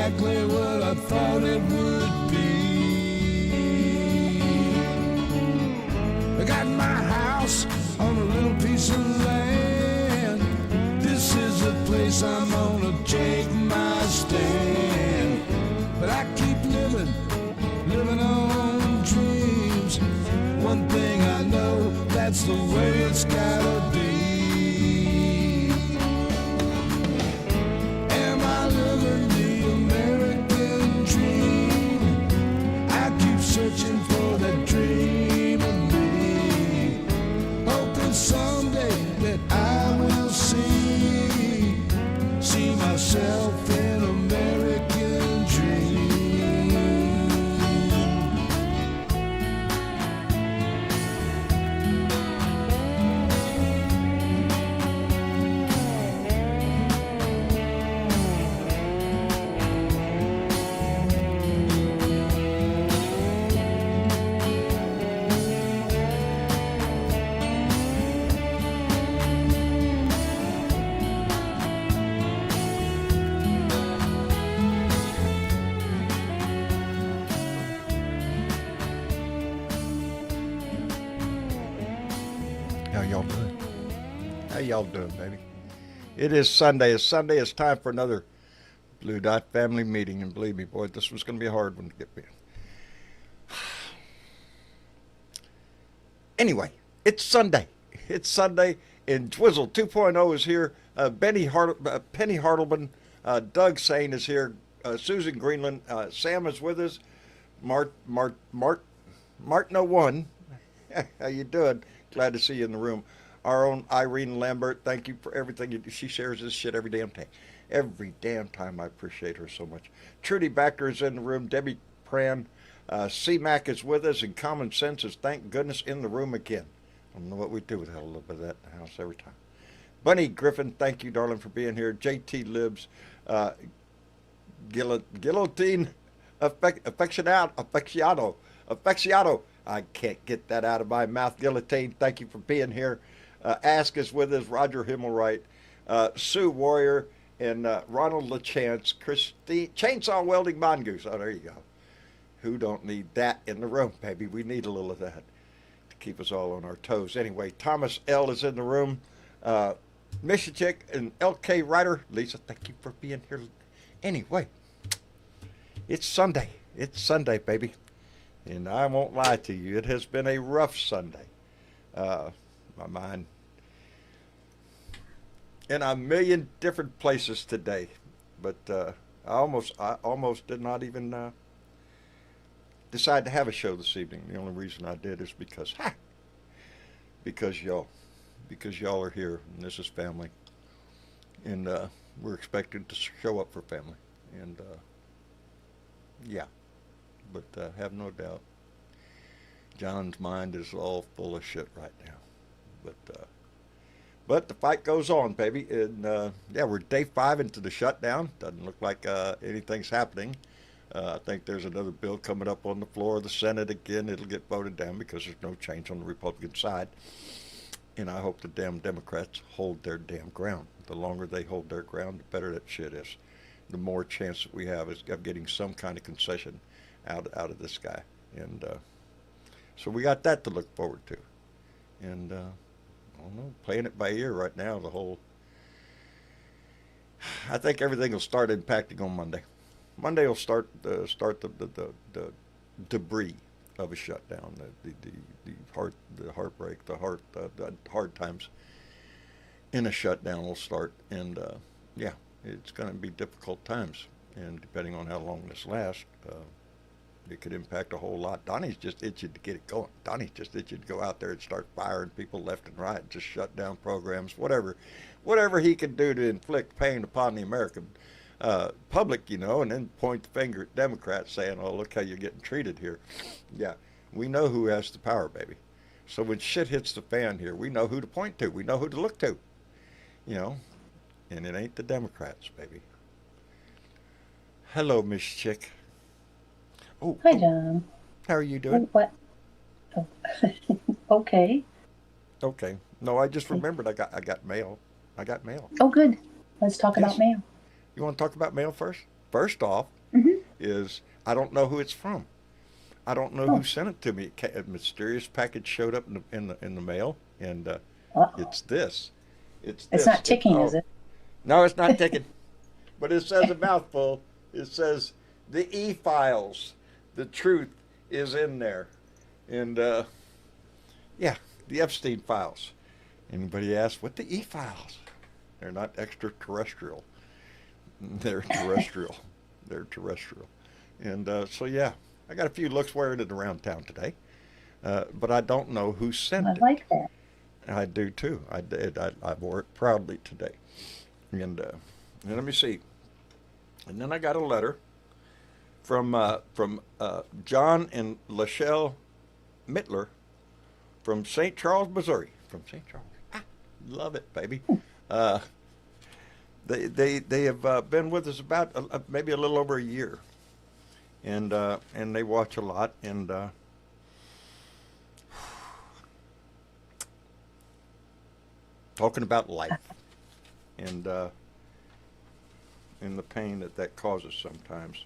exactly what I thought it would be. I got my house on a little piece of land. This is the place I'm gonna take my stand. But I keep living on dreams. One thing I know, that's the way it's gotta be. Am I living the American dream? I keep searching for that dream of me, hoping someday that I will see myself in American dream. How y'all doing? How y'all doing, baby? It is Sunday. It's Sunday. It's time for another Blue Dot family meeting. And believe me, boy, this was going to be a hard one to get me in. Anyway, it's Sunday. It's Sunday, and Twizzle 2.0 is here. Penny Hartleman, Doug Sane is here. Susan Greenland, Sam is with us. Martin 01. How you doing? Glad to see you in the room. Our own Irene Lambert, thank you for everything you do. She shares this shit every damn time. Every damn time. I appreciate her so much. Trudy Backer is in the room. Debbie Pran. C-Mac is with us, and Common Sense is, thank goodness, in the room again. I don't know what we do without a little bit of that in the house every time. Bunny Griffin, thank you, darling, for being here. JT Libs. Guillotine Affecciato. I can't get that out of my mouth. Guillotine, thank you for being here. Ask is with us. Roger Himmelwright, Sue Warrior, and Ronald LaChance. Christine, Chainsaw Welding Mongoose. Oh, there you go. Who don't need that in the room, baby? We need a little of that to keep us all on our toes. Anyway, Thomas L. is in the room. Misha and LK Ryder. Lisa, thank you for being here. Anyway, it's Sunday. It's Sunday, baby. And I won't lie to you, it has been a rough Sunday. My mind in a million different places today. But I almost did not even decide to have a show this evening. The only reason I did is because y'all are here, and this is family. And we're expected to show up for family. And yeah. But have no doubt, John's mind is all full of shit right now. But the fight goes on, baby. And yeah, we're day 5 into the shutdown. Doesn't look like anything's happening. I think there's another bill coming up on the floor of the Senate again. It'll get voted down because there's no change on the Republican side. And I hope the damn Democrats hold their damn ground. The longer they hold their ground, the better that shit is. The more chance that we have of getting some kind of concession out of this guy. And so we got that to look forward to. And I don't know, playing it by ear right now, I think everything will start impacting on Monday. Monday will start the debris of a shutdown, the heartbreak, the hard times in a shutdown will start. And yeah, it's going to be difficult times. And depending on how long this lasts, it could impact a whole lot. Donnie's just itching to get it going. Donnie's just itching to go out there and start firing people left and right, just shut down programs, whatever he can do to inflict pain upon the American public, you know, and then point the finger at Democrats saying, oh, look how you're getting treated here. Yeah, we know who has the power, baby. So when shit hits the fan here, we know who to point to. We know who to look to, you know, and it ain't the Democrats, baby. Hello, Miss Chick. Oh, hi, John. How are you doing? What? Oh. Okay. Okay. No, I just remembered I got mail. I got mail. Oh, good. Let's talk about mail. You want to talk about mail first? First off, is I don't know who it's from. I don't know who Oh, sent it to me. A mysterious package showed up in the mail, and uh-oh. it's this. It's It's this. not ticking, is Oh, it? no, it's not ticking, but it says a mouthful. It says the e-files. The truth is in there, and yeah, the Epstein files. Anybody ask what the e-files? They're not extraterrestrial. They're terrestrial. They're terrestrial. And so, yeah, I got a few looks wearing it around town today, but I don't know who sent I it. like that. I do too. I did. I wore it proudly today. And let me see. And then I got a letter from John and Lachelle Mittler from St. Charles, Missouri. From St. Charles. Ah, love it, baby. Uh, they have been with us about maybe a little over a year, and they watch a lot, and talking about life and and the pain that causes sometimes.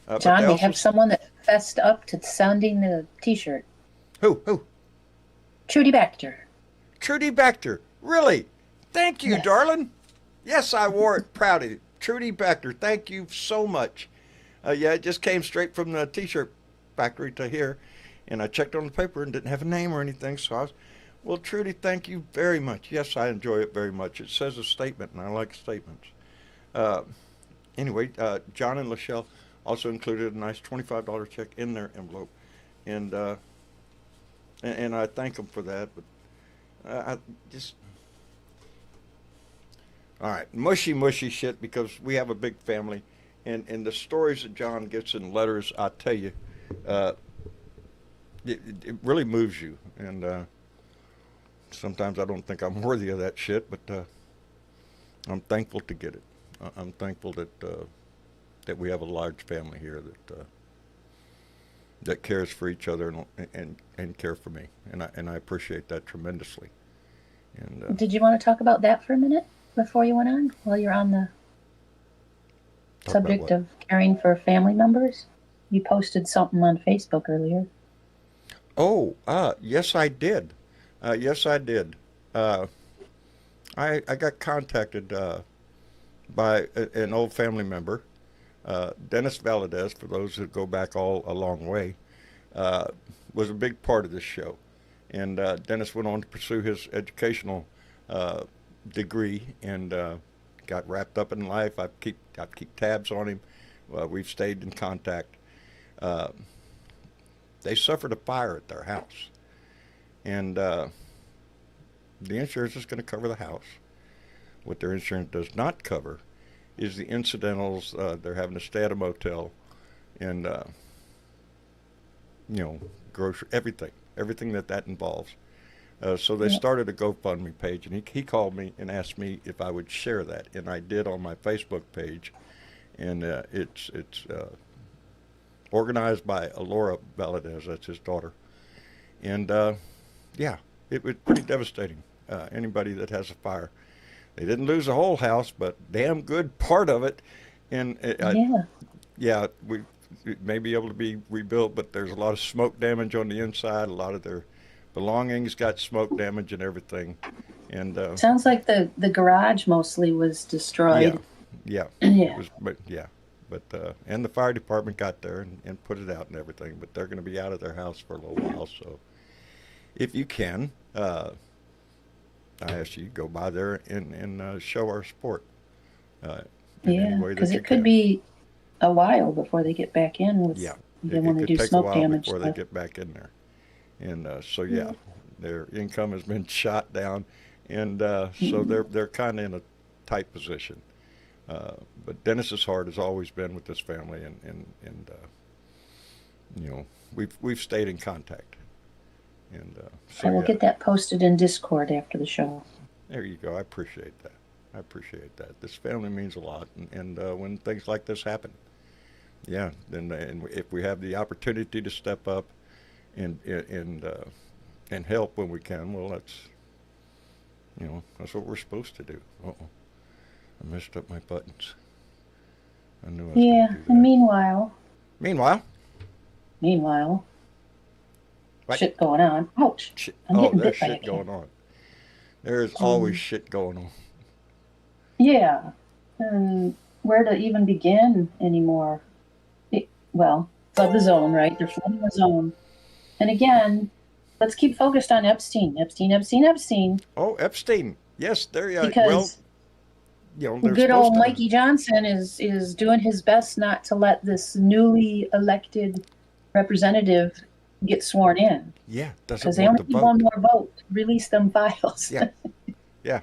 But John, they we also have someone that fessed up to sending the T-shirt. who Trudy Baxter. Trudy Baxter. Really? Thank you, Yes. darling. Yes, I wore it proud of you. Trudy Baxter, thank you so much. Yeah, it just came straight from the T-shirt factory to here, and I checked on the paper and didn't have a name or anything, so I was, well, Trudy, thank you very much. Yes, I enjoy it very much. It says a statement, and I like statements. Uh, anyway, John and Lachelle also included a nice $25 check in their envelope, and and I thank them for that. But I just all right, mushy shit because we have a big family, and the stories that John gets in letters, I tell you, uh, it really moves you, and sometimes I don't think I'm worthy of that shit, but I'm thankful to get it. I'm thankful that we have a large family here that cares for each other and care for me, and I appreciate that tremendously. And Did you want to talk about that for a minute before you went on? While you're on the talk about subject what? of caring for family members? You posted something on Facebook earlier. Oh, yes, I did. Yes, I did. Uh, I got contacted by an old family member, Dennis Valadez. For those who go back all a long way, uh, was a big part of this show. And Dennis went on to pursue his educational uh, degree and got wrapped up in life. I keep tabs on him. We've stayed in contact. Uh, they suffered a fire at their house, and the insurance is going to cover the house. What their insurance does not cover is the incidentals. They're having to stay at a motel, and you know, grocery, everything that involves. So they Yeah. started a GoFundMe page, and he called me and asked me if I would share that, and I did on my Facebook page, and it's organized by Alora Valadez, that's his daughter, and yeah, it was pretty devastating. Anybody that has a fire, they didn't lose the whole house, but damn good part of it, and Yeah. yeah, it may be able to be rebuilt, but there's a lot of smoke damage on the inside. A lot of their belongings got smoke damage and everything. And Sounds like the garage mostly was yeah, destroyed. yeah, it Yeah. was, but yeah, but and the fire department got there and put it out and everything. But they're going to be out of their house for a little while. So if you can, I ask you go by there and show our support uh, in any Yeah. way Because that you it could can. be a while before they get back in with Yeah, then when it they could do take a smoke while damage before they stuff. get back in there. And so Yeah. yeah, their income has been shot down, and so Mm. they're kind of in a tight position. Uh, but Dennis's heart has always been with this family, and you know we've stayed in contact, and so I will yeah, get that posted in Discord after the show. there you go. I appreciate that. I appreciate that. This family means a lot, and when things like this happen, yeah, then and if we have the opportunity to step up and and help when we can, well, that's what we're supposed to do. Uh-oh, I messed up my buttons. I knew I was going Yeah. to do And that. meanwhile, Meanwhile, Meanwhile, what? shit going on. Ouch! Shit. I'm Oh, getting there's bit by a shit cat. going on. There's always Um, shit going on. yeah, and where to even begin anymore? Well, flood the zone, right? They're flooding the zone, and again, let's keep focused on Epstein, Epstein, Epstein, Epstein, Oh, Epstein. Yes, there. Well, because they're good supposed old to. Mikey Johnson is doing his best not to let this newly elected representative get sworn in Yeah, doesn't because they want only the need one vote. more vote. Release them files. Yeah, yeah.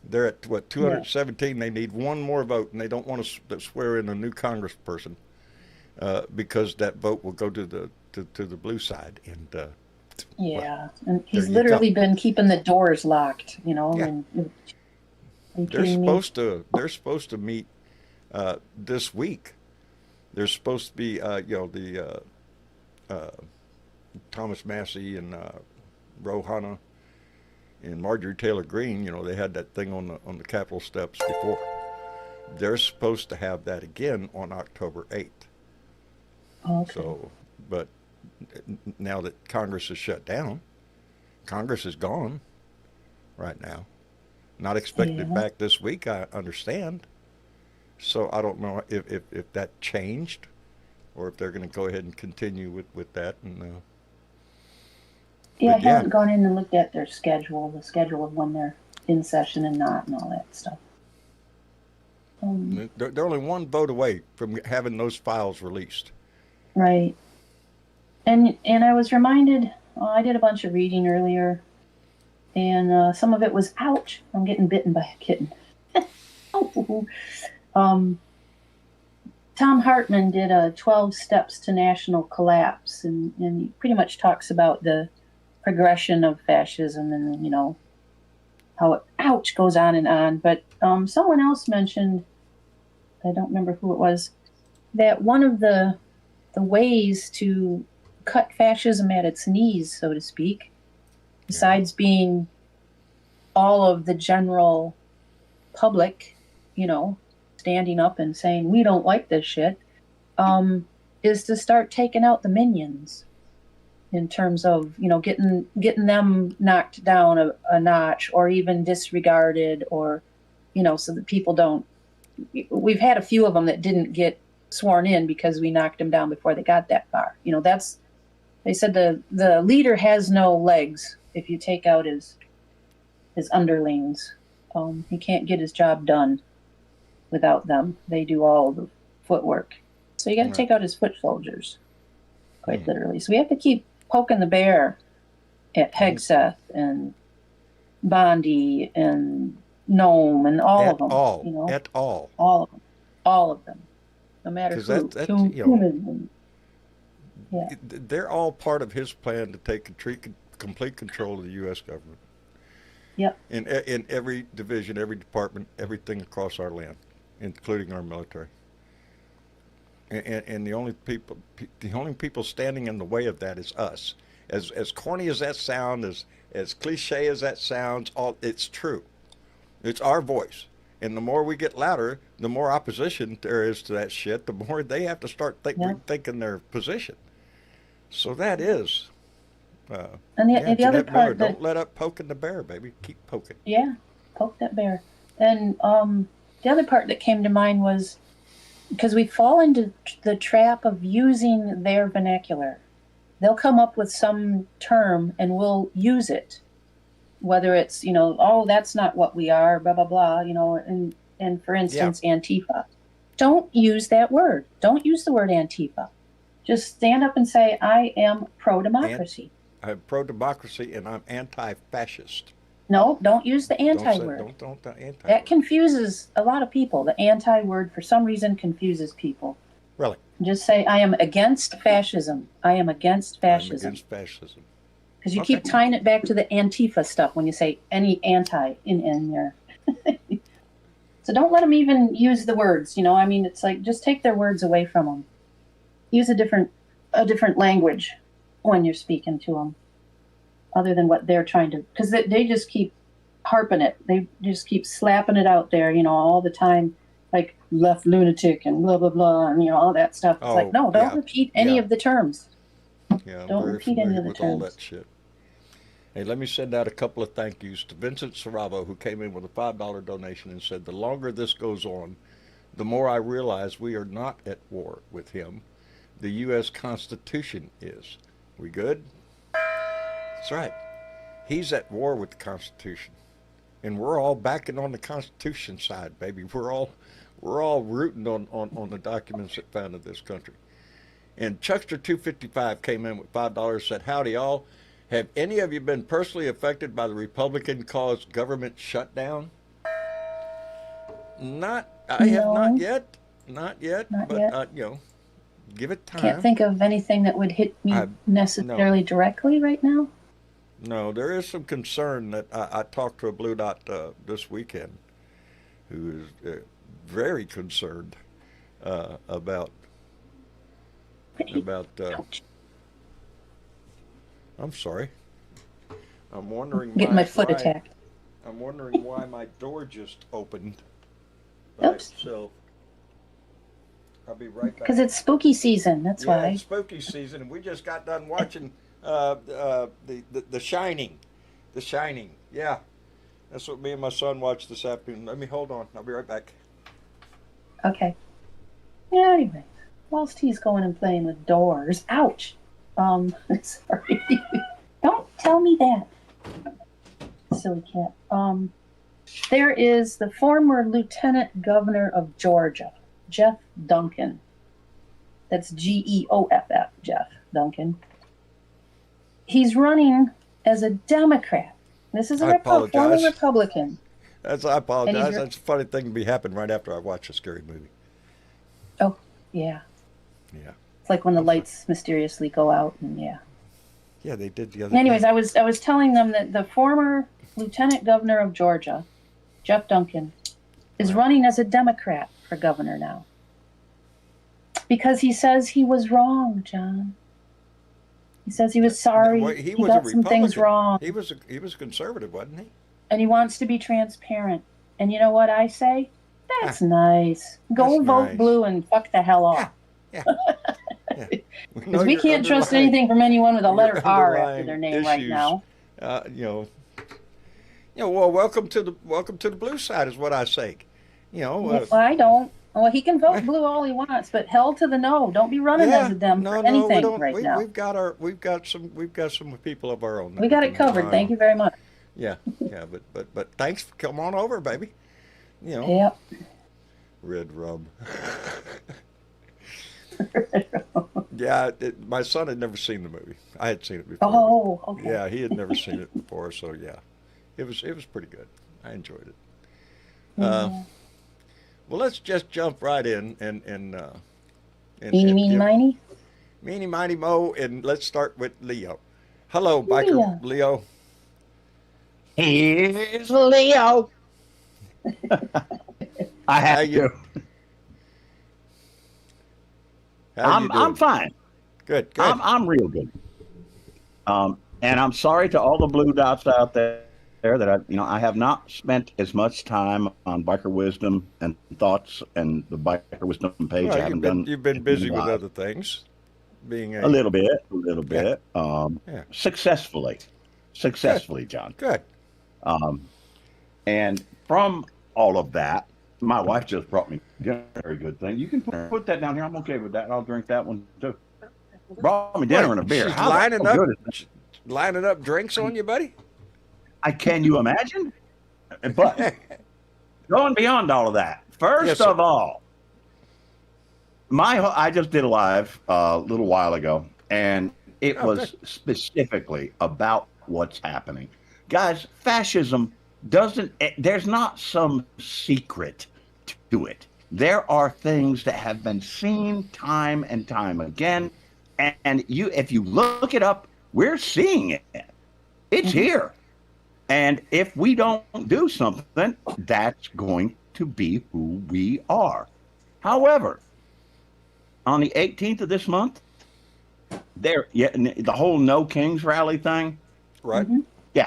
They're at what Yeah, 217. They need one more vote, and they don't want to swear in a new congressperson because that vote will go to the blue side. And well, yeah, and there he's you go. literally been keeping the doors locked. Yeah, And are you kidding me? they're supposed to meet this week. They're supposed to be the uh, Thomas Massey and Rohana and Marjorie Taylor Greene. They had that thing on the Capitol steps before. They're supposed to have that again on October 8th. Okay. So, but now that Congress is shut down, Congress is gone right now. Not expected Yeah. back this week, I understand. So I don't know if that changed or if they're going to go ahead and continue with that. Yeah, I But yeah, haven't gone in and looked at their schedule, the schedule of when they're in session and not, and all that stuff. they're only one vote away from having those files released. Right. And I was reminded, I did a bunch of reading earlier, and some of it was, ouch, I'm getting bitten by a kitten. Oh. Tom Hartman did a 12 Steps to National Collapse, and he pretty much talks about the progression of fascism and, how it, ouch, goes on and on. But someone else mentioned, I don't remember who it was, that one of the ways to cut fascism at its knees, so to speak, besides being all of the general public, standing up and saying, we don't like this shit, is to start taking out the minions in terms of, getting them knocked down a notch or even disregarded or, so that people don't. We've had a few of them that didn't get sworn in because we knocked them down before they got that far. They said the leader has no legs if you take out his underlings. He can't get his job done without them. They do all the footwork. So you got to take out his foot soldiers, quite literally. So we have to keep poking the bear at Hegseth and Bondi and Nome and all of them. At all. All of them, no matter Because who. Yeah. They're all part of his plan to take complete control of the U.S. government. Yep. In every division, every department, everything across our land, including our military. And the only people standing in the way of that is us. As corny as that sounds, as cliche as that sounds, it's true. It's our voice. And the more we get louder, the more opposition there is to that shit, the more they have to start rethinking their position. So that is. And the other Jeanette Miller, part don't let up poking the bear, baby. Keep poking. Yeah, poke that bear. And the other part that came to mind was because we fall into the trap of using their vernacular. They'll come up with some term and we'll use it, whether it's, oh, that's not what we are, blah, blah, blah, and for instance, Antifa. Don't use that word. Don't use the word Antifa. Just stand up and say, I am pro-democracy. I'm pro-democracy and I'm anti-fascist. No, don't use the anti-word. Don't the anti-word. That confuses a lot of people. The anti-word, for some reason, confuses people. Really? Just say, I am against fascism. I am against fascism. I'm against fascism. Because you keep tying it back to the Antifa stuff when you say any anti in there. So don't let them even use the words. It's like, just take their words away from them. Use a different language when you're speaking to them, other than what they're trying to, because they just keep harping it. They just keep slapping it out there, all the time. like left lunatic and blah blah blah, and all that stuff. It's like, Oh, no, don't yeah. repeat any Yeah. of the terms. Yeah, I'm Don't very repeat any familiar of the with all terms. that shit. Hey, let me send out a couple of thank yous to Vincent Saravo, who came in with a $5 donation and said, the longer this goes on, the more I realize we are not at war with him. The U.S. Constitution is. We good? That's right. He's at war with the Constitution. And we're all backing on the Constitution side, baby. We're all rooting on the documents that founded this country. And Chuckster255 came in with $5, said, howdy all. Have any of you been personally affected by the Republican-caused government shutdown? I have not No, yet. Not yet, not but, yet. give it Can't time. think of anything that would hit me I, no, necessarily directly right now. no, there is some concern that I talked to a Blue Dot this weekend who is very concerned about, about, Ouch. I'm sorry. I'm wondering I'm getting my foot why attacked. I'm wondering why my door just opened by Oops. itself. I'll be right back. Because it's spooky season. That's Yeah, why. it's spooky season, and we just got done watching the Shining. The Shining. Yeah, that's what me and my son watched this afternoon. Let me hold on. I'll be right back. Okay. Yeah. Anyway, whilst he's going and playing with doors, ouch. Sorry. Don't tell me that. Silly cat. There is the former Lieutenant Governor of Georgia, Jeff Duncan. That's Geoff, Jeff Duncan. He's running as a Democrat. This is I a apologize. former Republican. I And apologize. That's a funny thing to be happening right after I watch a scary movie. Oh, yeah. Yeah. It's like when the lights mysteriously go out, and yeah. Yeah, they did the other Anyways, day. I was telling them that the former Lieutenant Governor of Georgia, Jeff Duncan, is running as a Democrat for governor now. Because he says he was wrong, John. He says he was sorry. Well, he was got a some things Republican. wrong. He was a conservative, wasn't he? And he wants to be transparent. And you know what I say? That's nice. Go That's vote nice. blue and fuck the hell off. Yeah. Yeah. Because we can't trust anything from anyone with a letter R after their name right now. Well, welcome to the blue side is what I say. Well, I don't. Well, he can vote blue all he wants, but hell to the no. Don't be running as a Dem for anything we don't. right now. We've got some people of our own. We got it covered. Thank you very much. Yeah, but thanks. Come on over, baby. Yep. Red rum. Yeah, my son had never seen the movie. I had seen it before. Oh, okay. Yeah, he had never seen it before, so yeah, it was pretty good. I enjoyed it. Yeah. Well, let's just jump right in and Eeny, meeny, miny. meeny, miny, mo, and let's start with Leo. Hello, biker Leo. Here's Leo. I How have you? to. How you doing? I'm fine. Good. I'm real good. And I'm sorry to all the blue dots out there that I have not spent as much time on Biker Wisdom and Thoughts and the Biker Wisdom page. Well, I haven't done. you've been busy with live. other things, being A little bit. Yeah. Successfully, John. Good. And from all of that, my wife just brought me dinner. Very good thing. You can put that down here. I'm okay with that. I'll drink that one too. Brought me dinner and a beer. She's How lining good up, is that? lining up drinks on you, buddy. Can you imagine? But going beyond all of that, first Yes, of sir. all, I just did a live a little while ago, and it Oh, was good. specifically about what's happening. Guys, fascism there's not some secret to it. There are things that have been seen time and time again, and if you look it up, we're seeing it. It's here. And if we don't do something, that's going to be who we are. However, on the 18th of this month, the whole No Kings rally thing, Right. Mhm. yeah,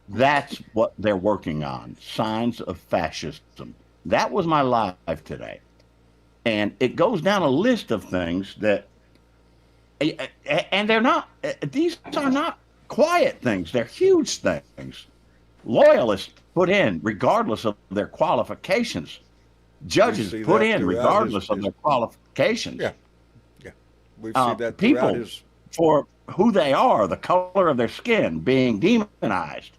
that's what they're working on. Signs of fascism. That was my live today. And it goes down a list of things that, and they're not, these are not quiet things, they're huge things. Loyalists put in regardless of their qualifications. Judges put in regardless of their qualifications. Yeah. We've seen that people throughout his... for who they are, the color of their skin, being demonized.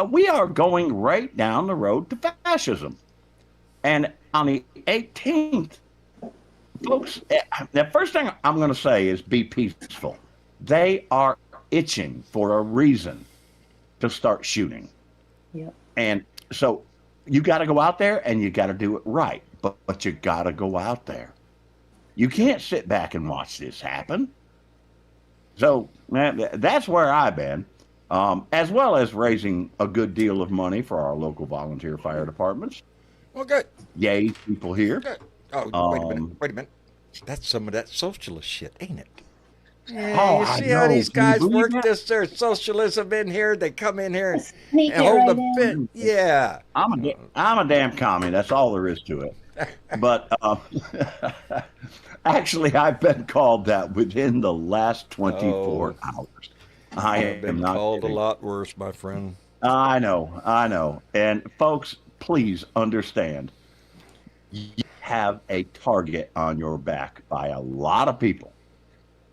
We are going right down the road to fascism. And on the 18th, folks, the first thing I'm going to say is be peaceful. They are itching for a reason to start shooting. Yep. And so you got to go out there and you got to do it right. But you got to go out there. You can't sit back and watch this happen. So man, that's where I've been, as well as raising a good deal of money for our local volunteer fire departments. Well, good. Yay, people here. Good. Oh, wait a minute. That's some of that socialist shit, ain't it? Yeah, you see how these guys work this their socialism in here? They come in here and hold the bit. Yeah. I'm a damn commie. That's all there is to it. But actually, I've been called that within the last 24 hours. I have been called kidding. A lot worse, my friend. I know. And folks, please understand, you have a target on your back by a lot of people.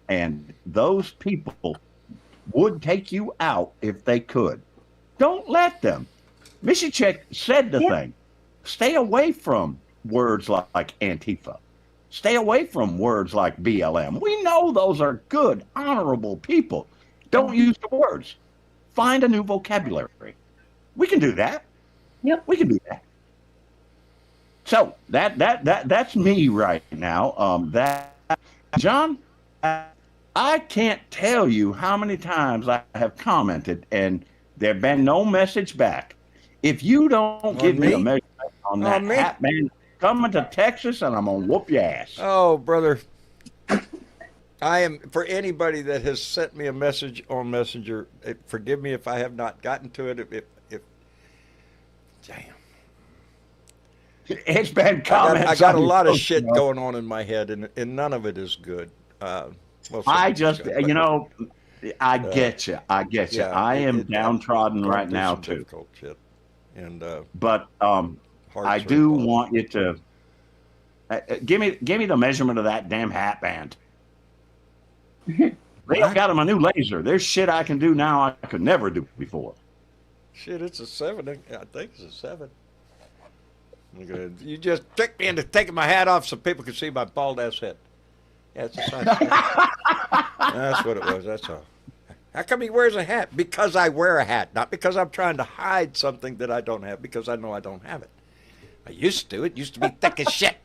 And those people would take you out if they could. Don't let them. Mishicek said the thing. Stay away from words like Antifa. Stay away from words like BLM. We know those are good, honorable people. Don't use the words. Find a new vocabulary. We can do that. Yep. We can do that. So that's me right now. John, I can't tell you how many times I have commented and there been no message back. If you don't give me a message on that hat man coming to Texas, and I'm gonna whoop your ass. Oh, brother. I am, for anybody that has sent me a message on Messenger, forgive me if I have not gotten to it. If damn. It's been comments. I got a lot of shit going on in my head, and none of it is good. I just, I get you. Yeah, I am downtrodden right now too. Difficult shit. And but I do want you to give me the measurement of that damn hat band. They got him a new laser. There's shit I can do now I could never do before. Shit, it's a 7. I think it's a 7. You just tricked me into taking my hat off so people could see my bald ass head. Yeah, it's a size 7. That's what it was. That's all. How come he wears a hat? Because I wear a hat, not because I'm trying to hide something that I don't have, because I know I don't have it. I used to. It used to be thick as shit.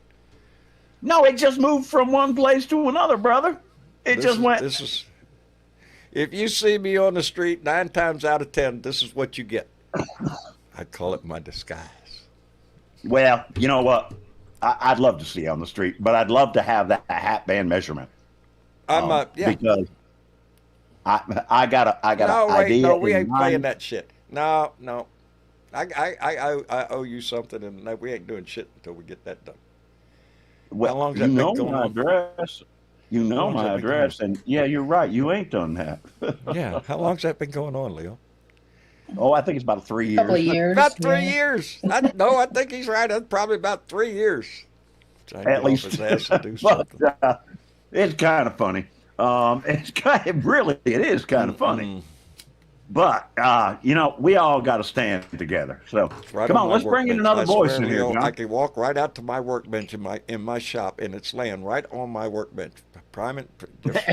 No, it just moved from one place to another, brother. It If you see me on the street, 9 times out of 10, this is what you get. I call it my disguise. Well, you know what? I'd love to see you on the street, but I'd love to have that hat band measurement. Because I got an idea. No, we ain't playing that shit. No. I owe you something, and we ain't doing shit until we get that done. Well, how long's that been going my on? Address. You know my address, and yeah, you're right. You ain't done that. Yeah. How long's that been going on, Leo? Oh, I think it's about 3 years. Couple of years. About 3 years. I think he's right. That's probably about 3 years. At least. His ass to do something. But, it's kind of funny. It is kind of funny. But we all got to stand together. So come on, let's bring in another voice in here, John. I can walk right out to my workbench in my shop, and it's laying right on my workbench. And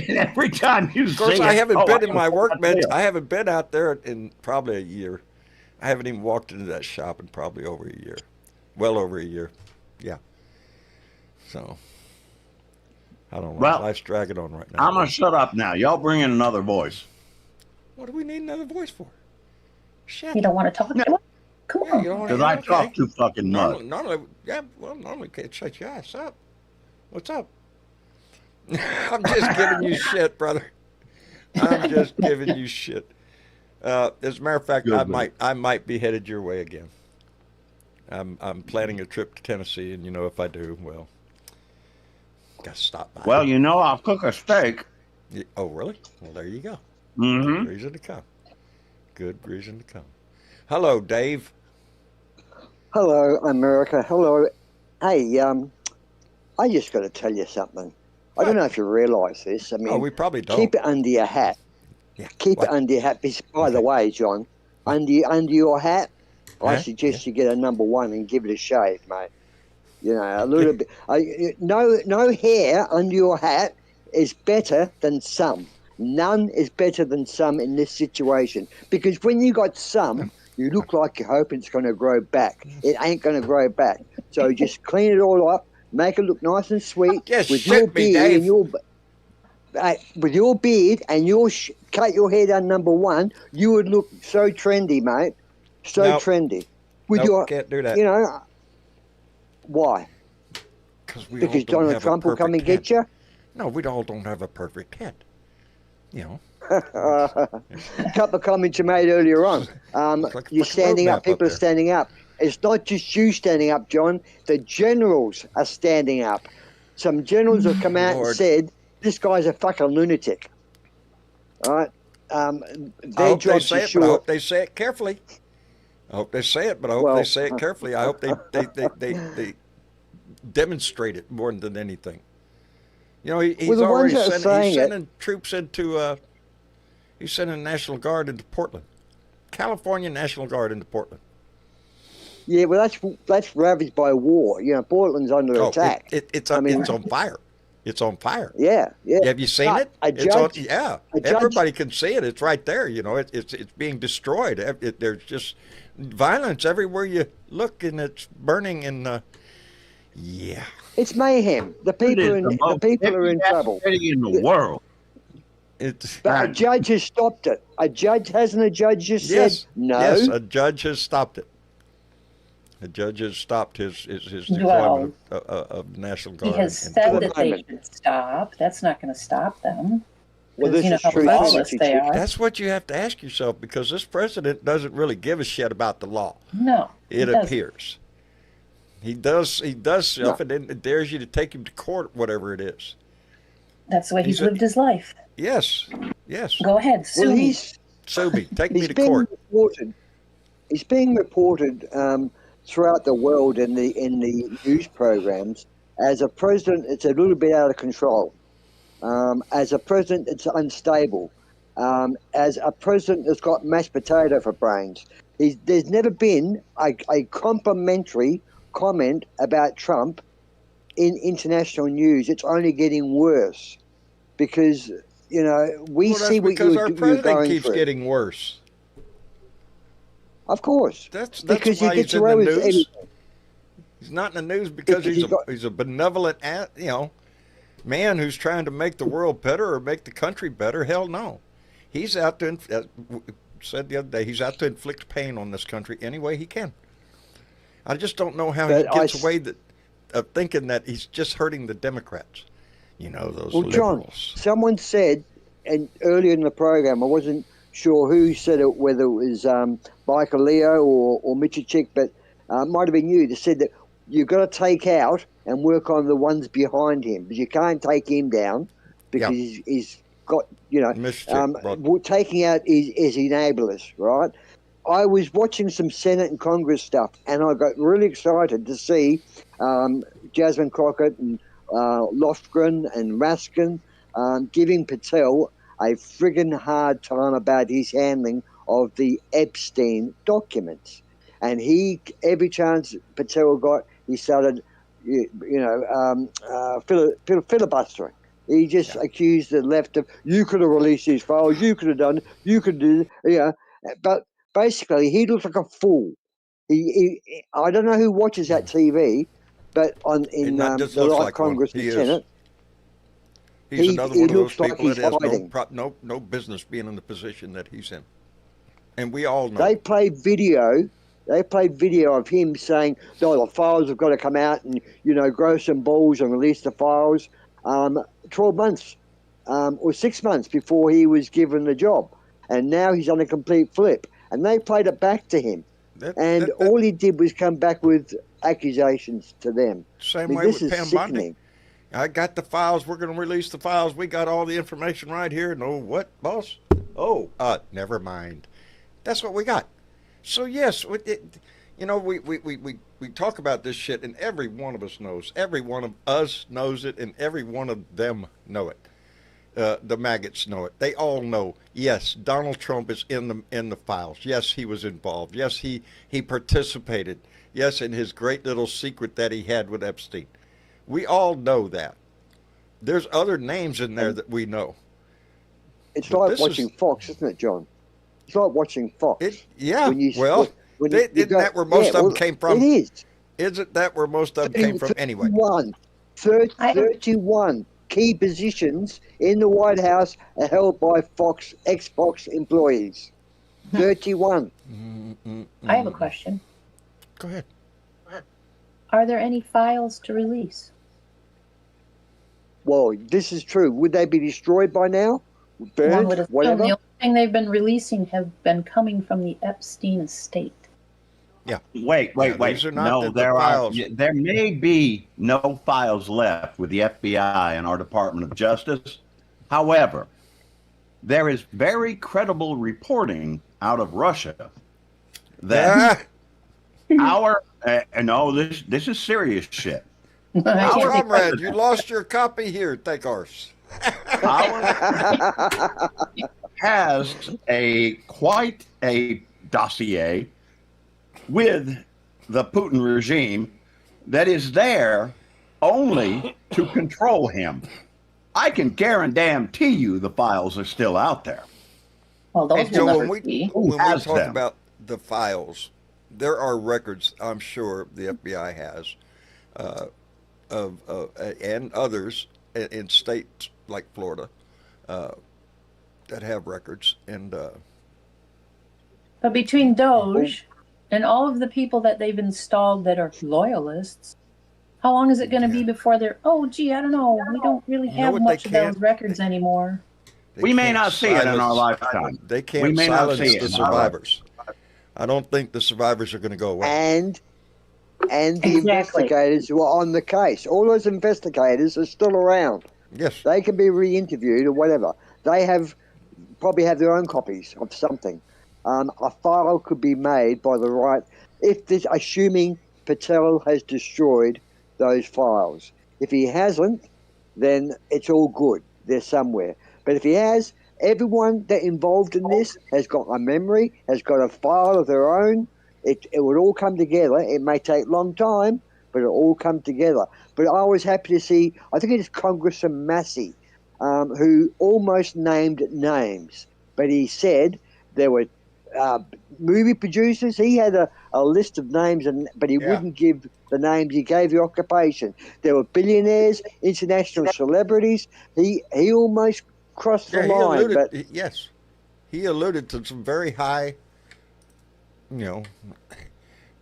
every time you see it, of course, I haven't been in my workbench. I haven't been out there in probably a year. I haven't even walked into that shop in probably over a year. Well over a year. Yeah. So I don't know. Well, life's dragging on right now. I'm going to shut up now. Y'all bring in another voice. What do we need another voice for? Shit. You don't want to talk to him? Come on. Because I talk too fucking much. Normally can't shut your ass up. What's up? I'm just giving you shit, brother. I'm just giving you shit. As a matter of fact, I might be headed your way again. I'm planning a trip to Tennessee, and if I do, well, got to stop by. Well, I'll cook a steak. Oh, really? Well, there you go. Good Mm-hmm. reason to come. Good reason to come. Hello, Dave. Hello, America. Hello. Hey, I just got to tell you something. I don't know if you realise this. I Oh, mean, we probably don't. keep it under your hat. Yeah. Keep What? it under your hat. By the Okay. way, John, under your hat, I Huh? suggest you get a number one and give it a shave, mate. A little bit. No hair under your hat is better than some. None is better than some in this situation. Because when you got some, you look like you're hoping it's going to grow back. It ain't going to grow back. So just clean it all up, make it look nice and sweet. Just with shoot your me, beard Dave. and your with your beard and your cut your hair down number one, you would look so trendy, mate. So Nope. trendy. With Nope, your, can't do that. Why? We Because all don't Donald have Trump a will come and perfect get you? head. No, we all don't have a perfect head. A couple of comments you made earlier on. Looks like a You're fucking standing roadmap up. People up are there. standing up. It's not just you standing up, John. The generals are standing up. Some generals have come out and Lord. said, this guy's a fucking lunatic. All right? I Their hope they jobs say are it, but I short. hope they say it carefully. I hope they say it, but I hope Well, they say it carefully. I hope they demonstrate it more than anything. He's Well, the already ones that are saying he's it- sending troops into he's sending National Guard into Portland, California National Guard into Portland. Yeah, well, that's ravaged by war. Portland's under attack. It's I mean- it's on fire. It's on fire. Yeah. Have you seen But it? a It's on, judge- yeah, a judge- everybody can see it. It's right there. It's being destroyed. There's just violence everywhere you look, and it's burning. And yeah, It's mayhem. The people are in trouble. City in the world. it's But a Right. judge has stopped it. Hasn't a judge just yes, said no? yes. A judge has stopped it. A judge has stopped his deployment of the National He Guard. has in said Portland. that they should stop. That's not going to stop them. Well, 'Cause this you know is how true. lawless they are. That's what you have to ask yourself, because this president doesn't really give a shit about the law. No, he It doesn't. appears. He does stuff, and then it dares you to take him to court, whatever it is. That's the way he's He's a- lived his life. Yes, yes. Go ahead, sue Well, me. he's Sue me. Take me to being court. reported. He's being reported throughout the world in the news programs as a president. It's a little bit out of control. As a president, it's unstable. As a president that's got mashed potato for brains. There's never been a complimentary comment about Trump in international news. It's only getting worse because we Well, that's see what because you're our you're president going keeps through. getting worse. Of course, That's because why he gets he's in away the with news. everything. He's not in the news because Because he's a benevolent, man who's trying to make the world better or make the country better. Hell no. He's out to, said the other day, he's out to inflict pain on this country any way he can. I just don't know how he But gets away of thinking that he's just hurting the Democrats. Those Well, John, liberals. someone said, and earlier in the program, I wasn't sure who said it, whether it was Michael Leo or Mitchell Chick, but it might have been you that said that you've got to take out and work on the ones behind him, because you can't take him down because he's got, Mr. Chick, taking out his enablers, right? I was watching some Senate and Congress stuff, and I got really excited to see Jasmine Crockett and Lofgren and Raskin giving Patel a friggin' hard time about his handling of the Epstein documents. And every chance Patel got, he started, filibustering. He just accused the left of, you could have released these files, you could have done, you could do, But basically, he looks like a fool. I don't know who watches that TV, but in not just the looks live like one, Congress he and is. Senate, He's another he one of those looks like people that he's has hiding. no business being in the position that he's in. And we all know. they played video of him saying, no, the files have got to come out and, grow some balls and release the files 12 months or 6 months before he was given the job. And now he's on a complete flip. And they played it back to him. and all he did was come back with accusations to them. Same way this with is Pam sickening. Bundy. I got the files. We're going to release the files. We got all the information right here. No, what, boss? Oh, never mind. That's what we got. So yes, you know, we talk about this shit, and every one of us knows. Every one of us knows it, and every one of them know it. The maggots know it. They all know. Yes, Donald Trump is in the files. Yes, he was involved. Yes, he participated. Yes, in his great little secret that he had with Epstein. We all know that. There's other names in there that we know. It's But like this watching is- Fox, isn't it, John? It's like watching Fox. Yeah. When you- Well, when you isn't go- that where most yeah, of them well, came from? It is. Isn't that where most of them came from anyway? 31 key positions in the White House are held by ex-Fox employees. 31. I have a question. Go ahead. Are there any files to release? Well, this is true. Would they be destroyed by now? One Burned? would assume Whatever? the only thing they've been releasing have been coming from the Epstein estate. Wait. these are not No, the there files. there may be no files left with the FBI and our Department of Justice. However, there is very credible reporting out of Russia that our no, this is serious shit. I can't think- Comrade, you lost your copy here. Take ours. Our has quite a dossier with the Putin regime that is there only to control him. I can guarantee you the files are still out there. Well, those Hey, Joe, will when never we be. when we has talk them? about the files, there are records. I'm sure the FBI has of and others in states like Florida that have records. And But between Doge and all of the people that they've installed that are loyalists, how long is it going to be before they're, oh, gee, I don't know, we don't really You know have what they much of those can't- records anymore. they We may can't not see it in our silence- lifetime. They can't We may not silence see it the in our survivors. I don't think the survivors are going to go away. and the Exactly. investigators who are on the case. All those investigators are still around. Yes. They can be re-interviewed or whatever. They probably have their own copies of something. A file could be made by the right, if this, assuming Patel has destroyed those files. If he hasn't, then it's all good. They're somewhere. But if he has, everyone that involved in this has got a memory, has got a file of their own. It would all come together. It may take a long time, but it'll all come together. But I was happy to see, I think it is Congressman Massey, who almost named names. But he said there were movie producers. He had a list of names, but he wouldn't give the names. He gave the occupation. There were billionaires, international celebrities. He almost crossed the He line. alluded. But Yes, he alluded to some very high,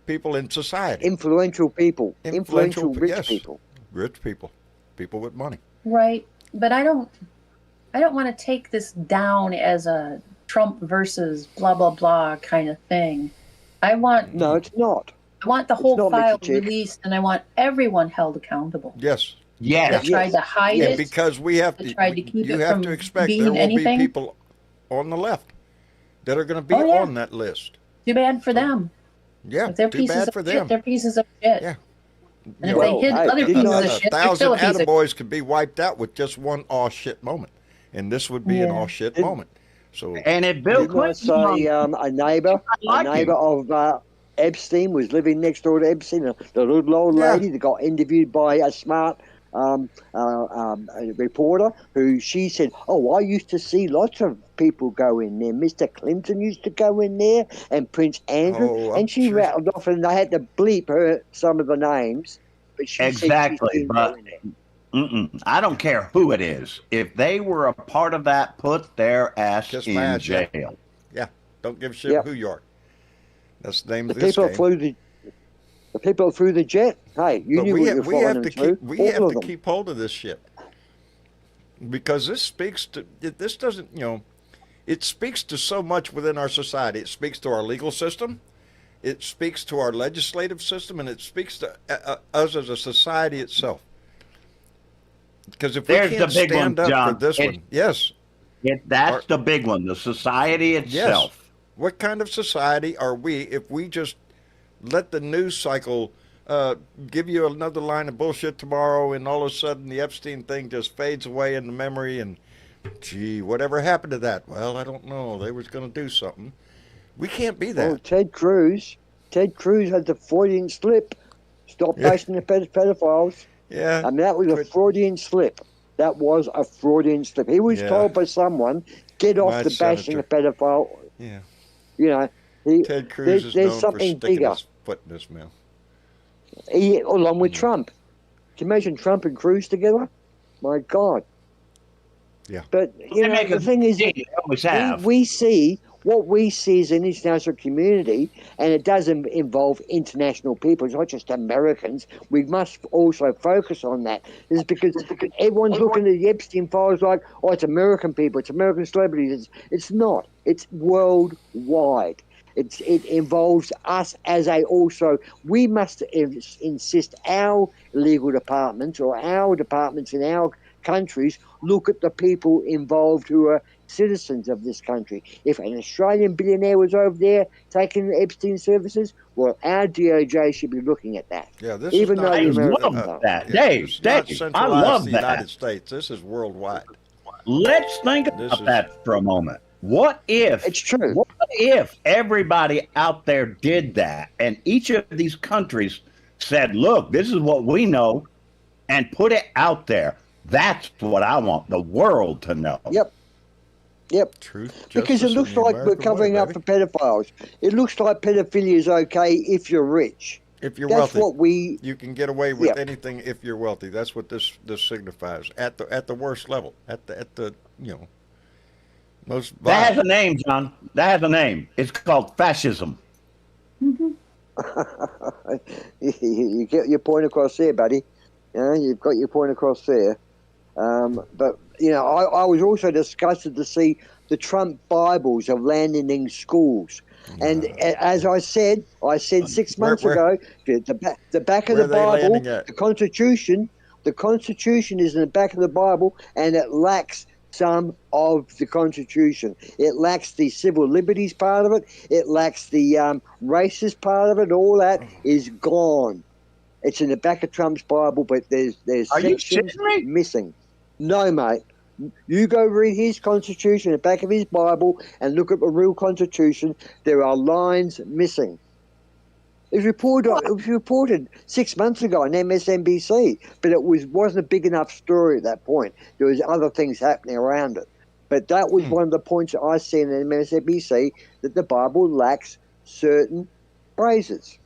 people in society, influential people, Influential, rich yes. people. rich people, people with money. Right. But I don't want to take this down as a Trump versus blah, blah, blah kind of thing. I want No, it's not. the whole not file Mickey Chick. released, and I want everyone held accountable. Yes. Yes. They tried to hide Yeah, it. because we have They to. tried to keep you it have from to expect being there will anything. be people on the left that are going to be Oh, yeah. on that list. Too bad for them. Yeah, If they're too pieces bad of for shit, them. they're pieces of shit. Yeah. And if Well, they hid hey, other didn't pieces I- of A shit, they're still thousand a piece of attaboys could be wiped out with just one aw shit moment, and this would be an Yeah. aw shit Didn't- moment. So And if Bill Didn't I Clinton, say a neighbour of Epstein was living next door to Epstein, the little old Yeah. lady that got interviewed by a smart reporter who she said, oh, I used to see lots of people go in there. Mr. Clinton used to go in there and Prince Andrew. Oh, I'm and she sure. rattled off and they had to bleep her some of the names. But she Exactly, said she didn't but- go in there. I don't care who it is. If they were a part of that, put their ass Kiss in my ass, yeah. jail. yeah, don't give a shit Yep. who you are. That's the name The of this people game. the people flew the jet. Hey, you But knew we what have, you we were have flying to into. keep we All have of to them. keep hold of this shit because this speaks to this doesn't it speaks to so much within our society. It speaks to our legal system. It speaks to our legislative system, and it speaks to us as a society itself. Because if we There's the can't big one, stand up for John. this one, yes, That's the big one, the society yes. itself. What kind of society are we if we just let the news cycle give you another line of bullshit tomorrow, and all of a sudden the Epstein thing just fades away in the memory, and gee, whatever happened to that? Well, I don't know. They was going to do something. We can't be that. Oh, Ted Cruz had the Freudian slip. Stop bashing the pedophiles. Yeah. I mean, that was a Freudian slip. That was a Freudian slip. He was told by someone, get off My the bashing the senator. pedophile. Yeah. You know, Ted Cruz is there's known for something sticking bigger. his foot in his mouth. Along with Trump. Can you imagine Trump and Cruz together? My God. Yeah. But, you know, the thing is, They always have. we see what we see as an international community, and it does involve international people. It's not just Americans. We must also focus on that. It's because everyone's looking at the Epstein files like, oh, it's American people, it's American celebrities. It's not. It's worldwide. It involves us as we must insist our legal departments or our departments in our countries look at the people involved who are citizens of this country. If an Australian billionaire was over there taking Epstein services, well, our DOJ should be looking at that. Yeah, this Even is not though I the American love that. yeah, Dave, it's not I centralized love to the that. United States. This is worldwide. Let's think about that for a moment. What if It's true. What if everybody out there did that, and each of these countries said, look, this is what we know, and put it out there? That's what I want the world to know. Yep. Truth, Because it justice, looks and the like we're American covering way, up baby. for pedophiles. It looks like pedophilia is okay if you're rich. If you're That's wealthy, what we. you can get away with Yeah. anything if you're wealthy. That's what this signifies at the worst level, at the most That vile. has a name, John. That has a name. It's called fascism. You get your point across there, buddy. You know, you've got your point across there. But, you know, I was also disgusted to see the Trump Bibles are landing in schools. And as I said 6 months ago, the back of Where the are they Bible, landing at? the Constitution is in the back of the Bible, and it lacks some of the Constitution. It lacks the civil liberties part of it. It lacks the racist part of it. All that is gone. It's in the back of Trump's Bible, but there's Are you sections shitting me? missing. No, mate. You go read his Constitution, the back of his Bible, and look at the real Constitution. There are lines missing. It was reported 6 months ago on MSNBC, but it wasn't a big enough story at that point. There was other things happening around it. But that was one of the points that I seen in MSNBC, that the Bible lacks certain phrases.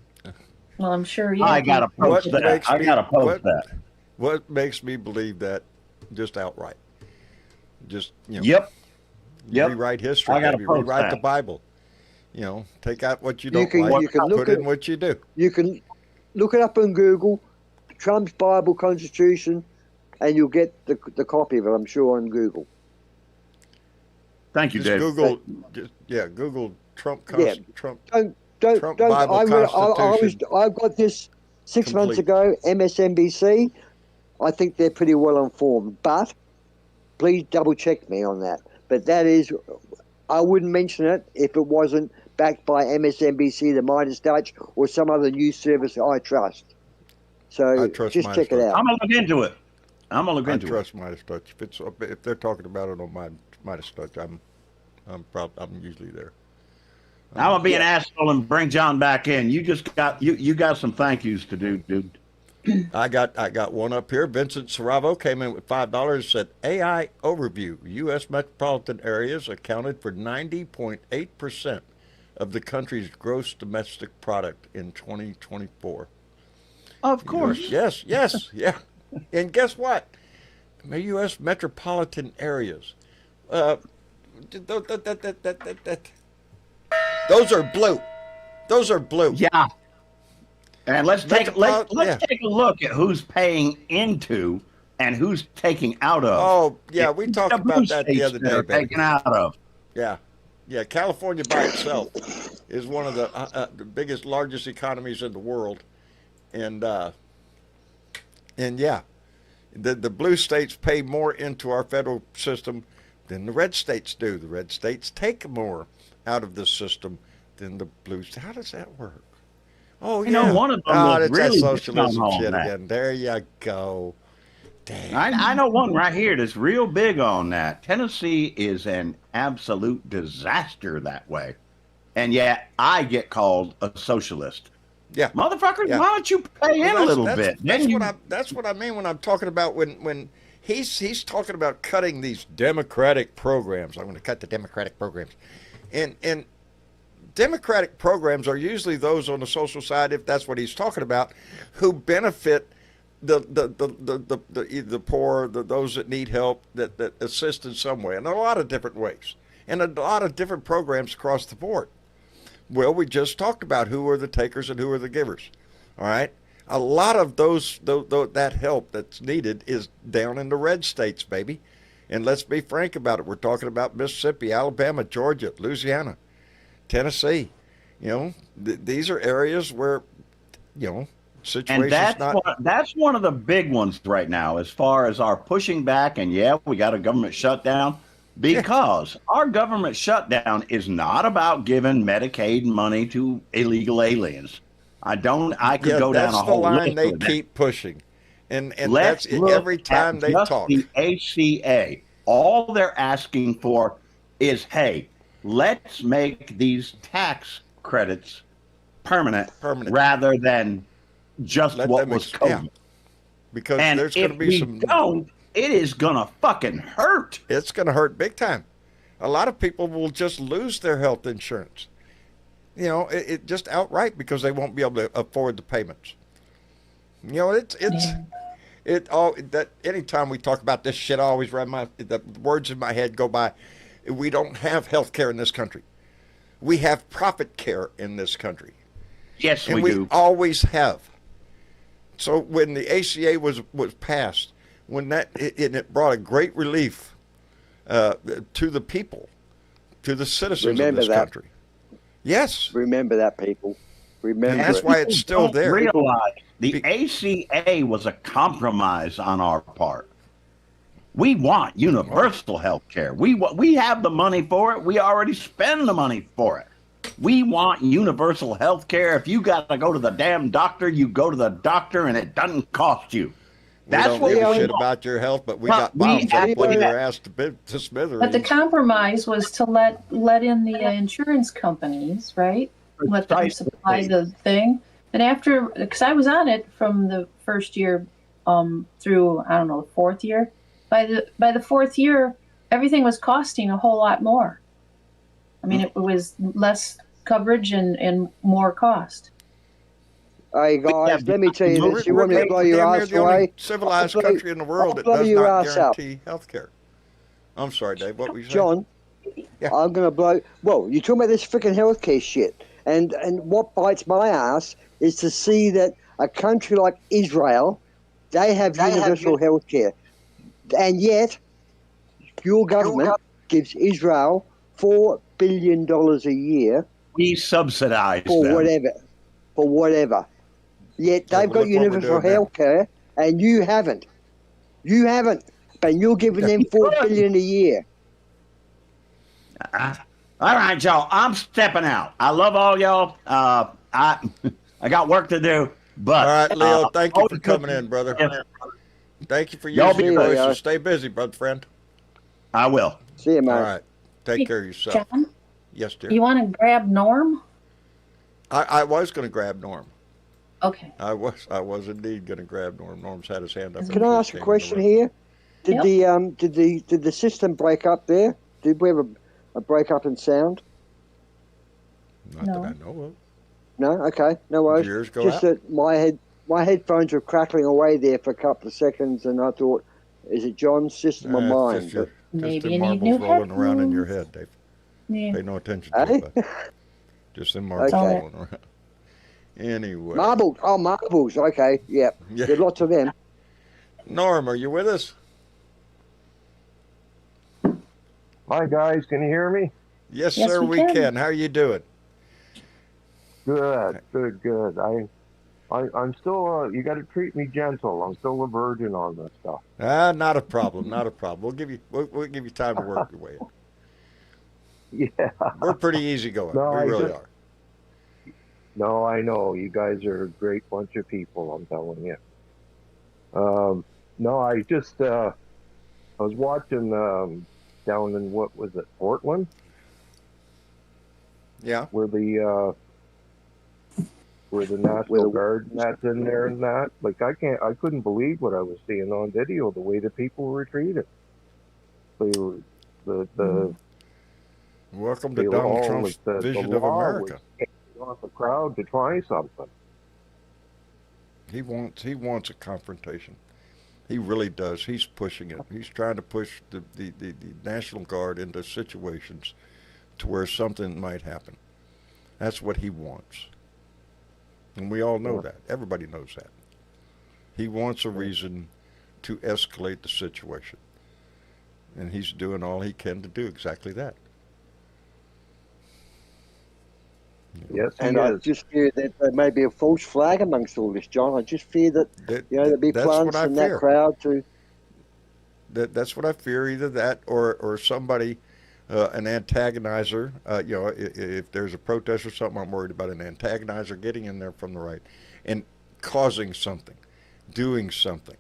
Well, I'm sure you. I gotta post What that. makes I me- gotta post what- that. What makes me believe that just outright? Just Yep. rewrite history, I gotta maybe post rewrite that. the Bible. Take out what you don't can- like, you can look put in at- what you do. You can look it up on Google, Trump's Bible Constitution, and you'll get the copy of it, I'm sure, on Google. Thank you, Just Dave. Google, Google Trump. Yeah. Trump. Don't. Bible Constitution I got this 6 months complete. ago. MSNBC. I think they're pretty well informed, but please double check me on that. But that is, I wouldn't mention it if it wasn't backed by MSNBC, the Midas Touch, or some other news service I trust. So I trust just Midas check it Touch. out. I'm gonna look into it. I'm gonna look I into it. trust Midas Touch. If they're talking about it on Midas Touch, I'm usually there. I'm gonna be an asshole and bring John back in. You just got you got some thank yous to do, dude. I got one up here. Vincent Saravo came in with $5. Said AI overview: U.S. metropolitan areas accounted for 90.8% of the country's gross domestic product in 2024. Of course. Yes, yeah. And guess what? The U.S. metropolitan areas. Those are blue. Those are blue. Yeah. And let's take Yeah. take a look at who's paying into and who's taking out of. Oh, yeah, we It's talked the blue about that the states other that day, are baby. taking out of. Yeah. California by itself is one of the biggest, largest economies in the world, and yeah, the blue states pay more into our federal system than the red states do. The red states take more out of the system than the blue states. How does that work? Oh, You know, yeah. one of them Oh, was that's that really big socialism on shit that. again. There you go. Damn. I know one right here that's real big on that. Tennessee is an absolute disaster that way. And yet I get called a socialist. Yeah. Motherfuckers, Yeah. why don't you pay in a little bit? That's what I mean when I'm talking about when he's talking about cutting these democratic programs. I'm going to cut the democratic programs, and democratic programs are usually those on the social side, if that's what he's talking about, who benefit the poor, those that need help, that assist in some way, in a lot of different ways, and a lot of different programs across the board. Well, we just talked about who are the takers and who are the givers. All right, a lot of that help that's needed is down in the red states, baby. And let's be frank about it. We're talking about Mississippi, Alabama, Georgia, Louisiana, Tennessee. You know, these are areas where, you know, situations. And that's one of the big ones right now, as far as our pushing back. And yeah, we got a government shutdown because our government shutdown is not about giving Medicaid money to illegal aliens. I could go down a whole That's the line list they of that. keep pushing, and Let's that's look every time at they just talk. The ACA, all they're asking for is, hey, let's make these tax credits permanent. Rather than just Let what them was ex- COVID. yeah. Because And there's going if to be we some. don't, it is gonna fucking hurt. It's going to hurt big time. A lot of people will just lose their health insurance. You know, it just outright because they won't be able to afford the payments. You know, that anytime we talk about this shit, I always the words in my head go by. We don't have health care in this country. We have profit care in this country. Yes, And we do. always have. So when the ACA was passed, when it brought a great relief to the people, to the citizens of this country. Yes. Remember that, people. Remember. And that's it. why it's still Don't there. Realize the ACA was a compromise on our part. We want universal health care. We have the money for it. We already spend the money for it. We want universal health care. If you got to go to the damn doctor, you go to the doctor and it doesn't cost you. That's we don't what give we a shit want. about your health, but we Well, got we bombs up actually with your have- ass to smithereens. But the compromise was to let in the insurance companies, right? Let them supply the thing. And after, because I was on it from the first year through, I don't know, the fourth year. By the fourth year, everything was costing a whole lot more. I mean, it was less coverage and more cost. Hey guys, let me tell you this. You want me to blow your damn near ass the only away? civilized I'll blow- country in the world that I'll blow does your not ass out. guarantee health care. I'm sorry, Dave. What were you saying? John, Yeah. I'm going to blow. Well, you're talking about this freaking healthcare shit. And what bites my ass is to see that a country like Israel, they have universal healthcare. And yet, your government gives Israel $4 billion a year We subsidize for them. whatever. Yet Yeah, they've but got look what we're universal doing now. health care, and you haven't. You haven't. But you're giving them $4 billion a year. All right, y'all. I'm stepping out. I love all y'all. I got work to do. But All right, Leo, thank you for always coming good- in, brother. Yes, Thank you for Y'all using be your well, voice. y'all. So stay busy, brother friend. I will. See you, man. All right. Take care of yourself. John, Yes, dear. you want to grab Norm? I was going to grab Norm. Okay. I was indeed going to grab Norm. Norm's had his hand up. Can I ask a question here? Did Yep. the system break up there? Did we have a break up in sound? Not No. that I know of. No. Okay. No worries. Did yours go Just out? that my headphones were crackling away there for a couple of seconds, and I thought, is it John's system or mine? Just, your, Maybe just you them need marbles new rolling around in your headphones. head, Dave. Yeah. Pay no attention But, to eh? it. Just them marbles Okay. rolling around. Anyway. Marbles. Oh, marbles. Okay. Yep. Yeah. There's lots of them. Norm, are you with us? Hi guys, can you hear me? Yes, Yes, sir, we we can. can. How are you doing? Good. I'm still. You got to treat me gentle. I'm still a virgin on this stuff. Not a problem. Not a problem. We'll give you time to work your way in. Yeah. We're pretty easygoing. No, We I really just. are. No, I know you guys are a great bunch of people. I'm telling you. No, I just. I was watching down in what was it, Portland, Yeah. where the Where National the Guard and that's in there and that. Like I couldn't believe what I was seeing on video. The way the people were treated. They were the Welcome to they were Donald all Trump's like the vision of law was America. taking off the crowd to try something. He wants a confrontation. He really does. He's pushing it. He's trying to push the National Guard into situations to where something might happen. That's what he wants. And we all know that. Everybody knows that. He wants a reason to escalate the situation. And he's doing all he can to do exactly that. Yes, he and I is. just fear that there may be a false flag amongst all this, John. I just fear that there'll be That's what plants I in that fear. crowd to. That's what I fear. Either that or somebody, an antagonizer. If there's a protest or something, I'm worried about an antagonizer getting in there from the right and causing something, doing something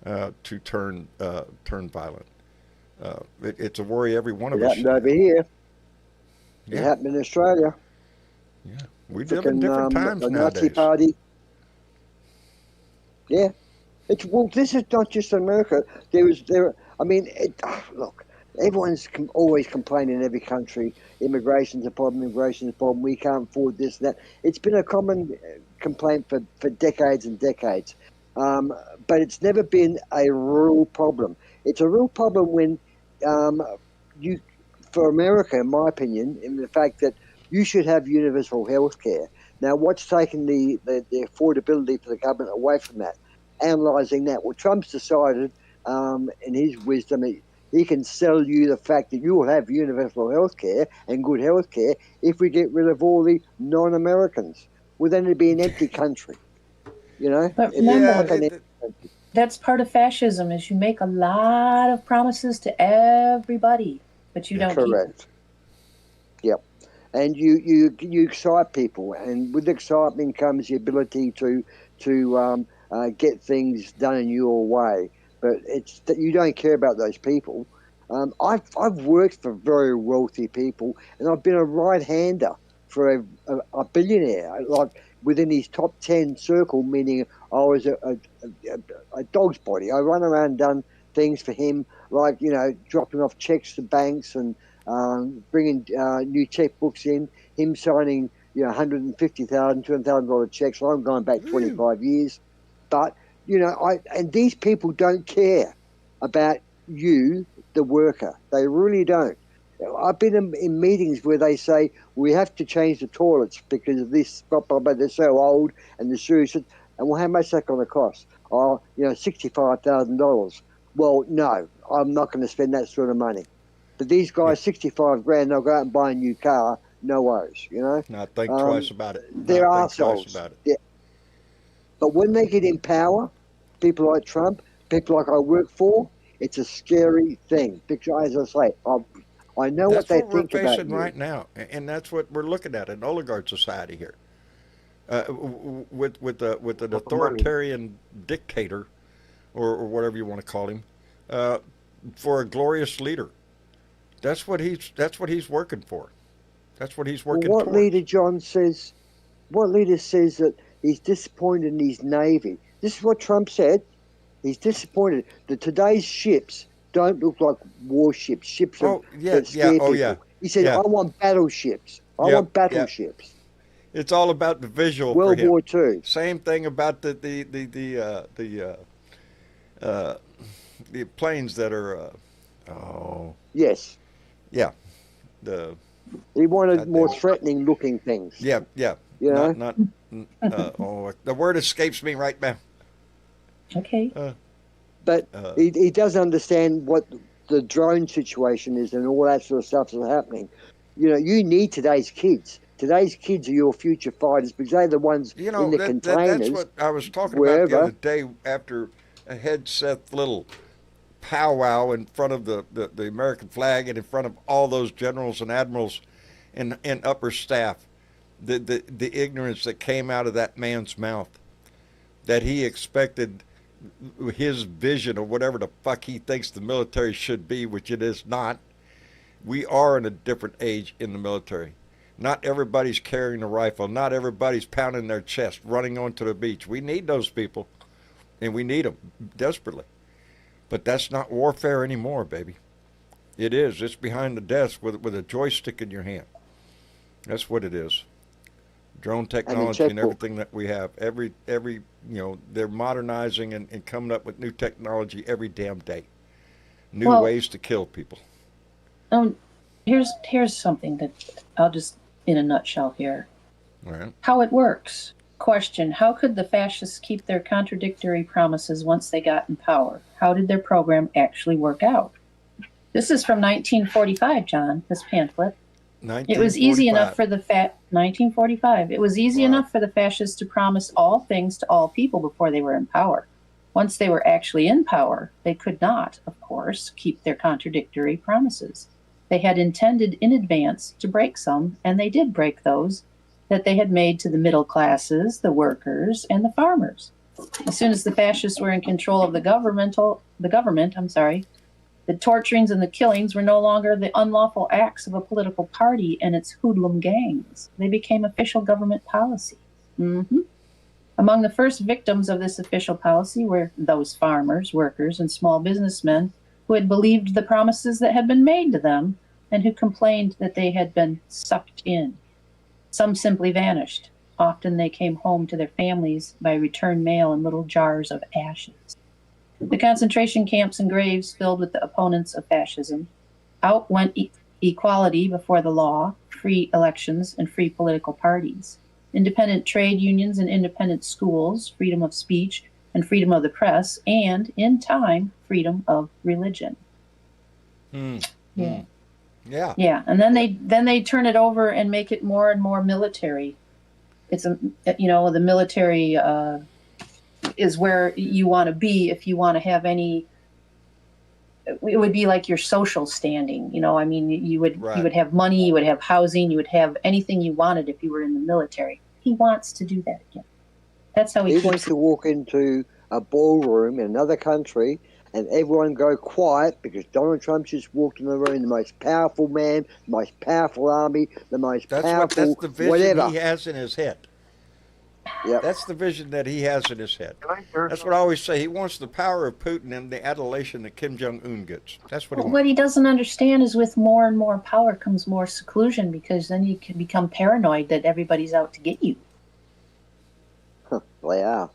to turn violent. It's a worry every one of It us happened should over have. here. It Yeah, happened in Australia. yeah. We live in Freaking different times the Nazi nowadays. Party. Yeah, it's well. This is not just America. There. I mean, look. Everyone's always complaining in every country. Immigration's a problem. Immigration's a problem. We can't afford this and that. It's been a common complaint for decades and decades. But it's never been a real problem. It's a real problem when you, for America, in my opinion, in the fact that you should have universal health care. Now, what's taken the affordability for the government away from that? Analysing that. Well, Trump's decided, in his wisdom, he can sell you the fact that you will have universal health care and good health care if we get rid of all the non-Americans. Well, then it'd be an empty country. You know? But It'd be remember, like an empty country. that's part of fascism is you make a lot of promises to everybody, but you don't keep them. Correct. Yep. And you excite people, and with excitement comes the ability to get things done in your way. But it's that you don't care about those people. I've worked for very wealthy people, and I've been a right-hander for a billionaire, like within his top 10 circle, meaning I was a dog's body. I run around and done things for him, like, dropping off checks to banks and bringing new checkbooks in, him signing, $150,000, $200,000 checks. So I'm going back 25 years. But, and these people don't care about you, the worker. They really don't. I've been in meetings where they say, we have to change the toilets because of this, blah, blah, blah, they're so old and the sewage. And well, how much is that going to cost? Oh, $65,000. Well, no, I'm not going to spend that sort of money. But these guys, 65 grand, they'll go out and buy a new car, no worries, Not think twice about it. They're Not think twice arseholes. about it. Yeah. But when they get in power, people like Trump, people like I work for, it's a scary thing. Because, as I say, I know That's what they what we're think about facing you. right now, and that's what we're looking at an oligarch society here, with an authoritarian dictator, or whatever you want to call him, for a glorious leader. That's what he's working for. That's what he's working Well, what towards. leader John says? What leader says that he's disappointed in his navy? This is what Trump said. He's disappointed that today's ships don't look like warships. Ships that scare people. yeah. He said, Yeah. "I want battleships. I Yep, want yep. battleships." It's all about the visual World for him. War II. Same thing about the planes that are. Yes, Yeah, the he wanted God more damn it. threatening-looking things. yeah. You know? Not the word escapes me right now. Okay. But he doesn't understand what the drone situation is and all that sort of stuff that's happening. You need today's kids today's kids are your future fighters because they're the ones You know, in the containers. that's what I was talking about wherever. the other day after a head Seth little powwow in front of the American flag and in front of all those generals and admirals and upper staff. The ignorance that came out of that man's mouth, that he expected his vision of whatever the fuck he thinks the military should be, which it is not. We are in a different age in the military. Not everybody's carrying a rifle. Not everybody's pounding their chest, running onto the beach. We need those people, and we need them desperately. But that's not warfare anymore, baby. It is. It's behind the desk with a joystick in your hand. That's what it is. Drone technology and everything that we have. Every they're modernizing and coming up with new technology every damn day. New ways to kill people. Here's something that I'll just, in a nutshell here. All right. How it works. Question: how could the fascists keep their contradictory promises once they got in power? How did their program actually work out? This is from 1945, John, this pamphlet. It was easy enough for 1945. It was easy enough for the fascists to promise all things to all people before they were in power. Once they were actually in power, they could not, of course, keep their contradictory promises. They had intended in advance to break some, and they did break those that they had made to the middle classes, the workers, and the farmers. As soon as the fascists were in control of the government, the torturings and the killings were no longer the unlawful acts of a political party and its hoodlum gangs. They became official government policy. Among the first victims of this official policy were those farmers, workers, and small businessmen who had believed the promises that had been made to them and who complained that they had been sucked in. Some simply vanished. Often they came home to their families by return mail in little jars of ashes. The concentration camps and graves filled with the opponents of fascism. Out went equality before the law, free elections, and free political parties. Independent trade unions and independent schools, freedom of speech and freedom of the press, and, in time, freedom of religion. Yeah. And then they turn it over and make it more and more military. It's the military is where you want to be if you want to have any. It would be like your social standing. You would have money, you would have housing, you would have anything you wanted if you were in the military. He wants to do that again. That's how he wants to walk into a ballroom in another country and everyone go quiet because Donald Trump just walked in the room, the most powerful man, the most powerful army, the most powerful that's the vision whatever he has in his head. Yep. That's the vision that he has in his head. That's what I always say. He wants the power of Putin and the adulation that Kim Jong-un gets. That's what he wants. What he doesn't understand is with more and more power comes more seclusion, because then you can become paranoid that everybody's out to get you. They are.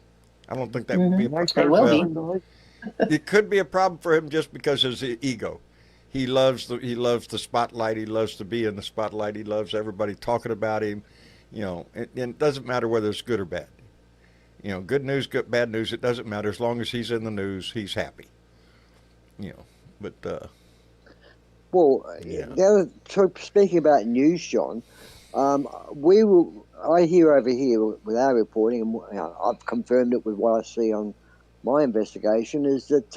I don't think that would be a problem. They will be. It could be a problem for him just because of his ego. He loves the spotlight. He loves to be in the spotlight. He loves everybody talking about him. And it doesn't matter whether it's good or bad. Good news, good, bad news, it doesn't matter. As long as he's in the news, he's happy. So speaking about news, John, I hear over here with our reporting, and I've confirmed it with what I see on my investigation, is that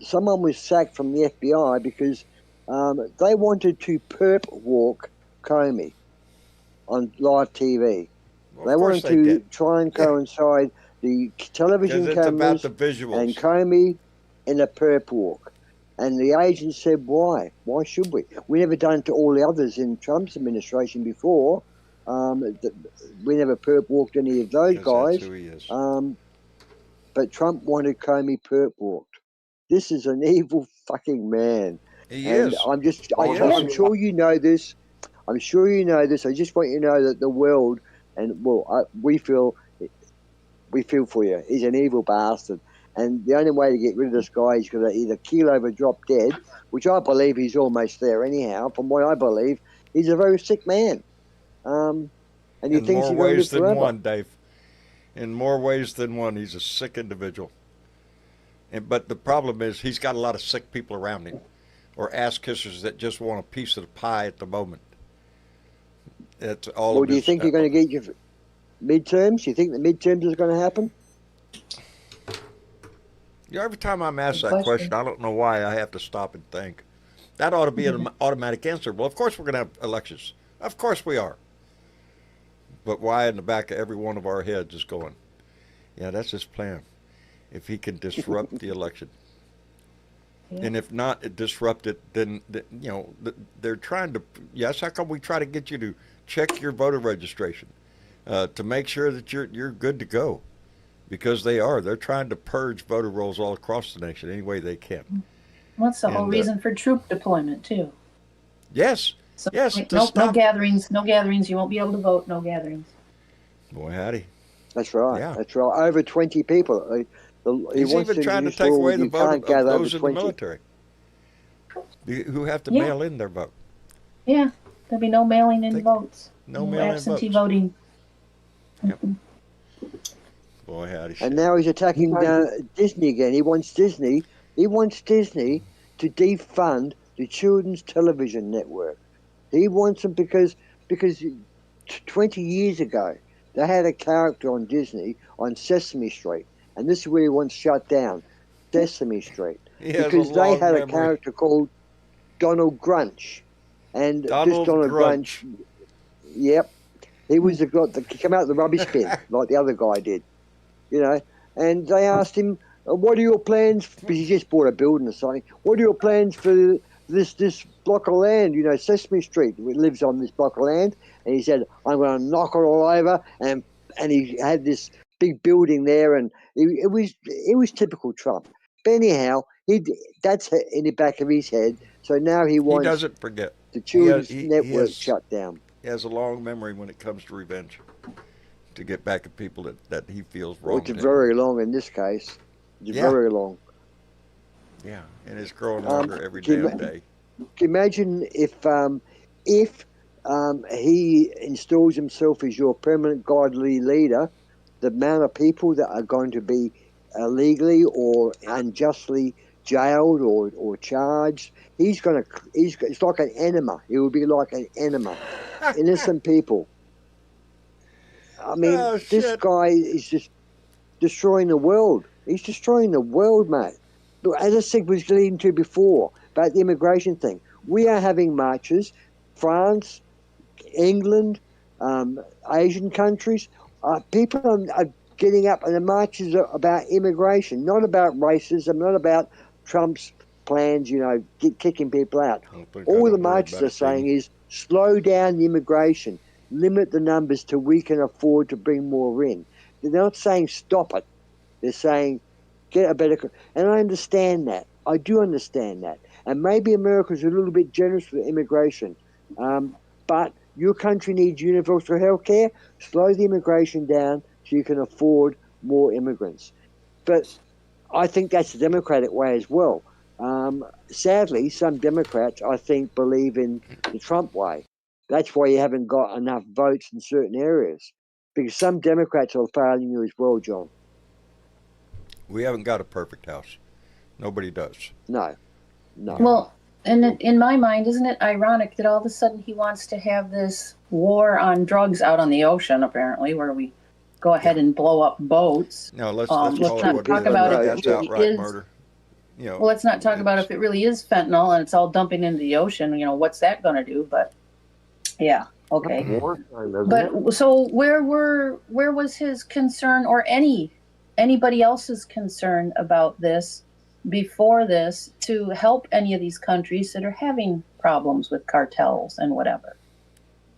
someone was sacked from the FBI because they wanted to perp walk Comey on live TV. They wanted to try and coincide the television cameras about the visuals. And Comey in a perp walk. And the agent said, why? Why should we? We never done it to all the others in Trump's administration before. We never perp walked any of those guys. That's who he is. But Trump wanted Comey perp walked. This is an evil fucking man. He is. I'm sure you know this. I'm sure you know this. I just want you to know that the world, we feel for you. He's an evil bastard. And the only way to get rid of this guy is going to either keel over, drop dead, which I believe he's almost there anyhow. From what I believe, he's a very sick man. And he thinks he's going to live forever. In more ways than one, Dave. In more ways than one, he's a sick individual. But the problem is he's got a lot of sick people around him, or ass kissers that just want a piece of the pie at the moment. It's all Or of do you his. think you're going to get your midterms? You think the midterms is going to happen? Every time I'm asked Good that question. question, I don't know why I have to stop and think. That ought to be an automatic answer. Well, of course we're going to have elections. Of course we are. But why in the back of every one of our heads is going, yeah, that's his plan. If he can disrupt the election. Yeah. And if not disrupt it, then, they're trying to, yes, how come we try to get you to check your voter registration to make sure that you're good to go? Because they're trying to purge voter rolls all across the nation any way they can. Well, that's the whole And reason for troop deployment too. yes, So yes, like, to no stop. gatherings, no gatherings. You won't be able to vote. No gatherings. Boy, howdy. That's right. Yeah. That's right. Over 20 people. He He's wants even to trying to introduce take law away where the you vote can't of gather over those in the 20. military who have to Yeah. mail in their vote. Yeah, there'll be no mailing in Think- votes. No mail-in absentee votes. voting. Yep. Boy, howdy. And now he's attacking Disney again. He wants Disney. He wants Disney to defund the children's television network. He wants them because 20 years ago they had a character on Disney on Sesame Street, and this is where he wants shut down Sesame Street He has a because they long had a memory. character called Donald Grunch, and this Donald Donald Grunch. Yep, he was the guy that came out of the rubbish bin like the other guy did, And they asked him, "What are your plans?" Because he just bought a building or something. What are your plans for this block of land? Sesame Street lives on this block of land, and he said, "I'm going to knock it all over." And he had this big building there, and it was typical Trump. But anyhow, that's in the back of his head. So now he He wants doesn't forget. the children's He network shut down. He has a long memory when it comes to revenge to get back at people that he feels Well, wronged it's him. very long in this case. It's Yeah. very long. Yeah, and it's growing longer every can you damn day. Can you imagine if he installs himself as your permanent godly leader, the amount of people that are going to be illegally or unjustly jailed or charged, it's like an enema. It will be like an enema. Innocent people. I mean, Oh, this shit. guy is just destroying the world. He's destroying the world, mate. Look, as I said, was leading to before about the immigration thing. We are having marches, France, England, Asian countries. People are getting up, and the marches are about immigration, not about racism, not about Trump's plans. Kicking people out. All the marches are saying is slow down the immigration, limit the numbers till we can afford to bring more in. They're not saying stop it. They're saying get a better. And I understand that. I do understand that. And maybe America's a little bit generous with immigration. But your country needs universal health care. Slow the immigration down so you can afford more immigrants. But I think that's the Democratic way as well. Sadly, some Democrats, I think, believe in the Trump way. That's why you haven't got enough votes in certain areas. Because some Democrats are failing you as well, John. We haven't got a perfect house. Nobody does. No. Well, and in my mind, isn't it ironic that all of a sudden he wants to have this war on drugs out on the ocean, apparently, where we go ahead and blow up boats? No, let's Let's call it not what talk it is. about it That's really outright is. murder. Well, let's not talk about if it really is fentanyl and it's all dumping into the ocean. What's that going to do? But yeah, okay. Wartime, isn't it? But so where was his concern or anybody else's concern about this before this to help any of these countries that are having problems with cartels and whatever?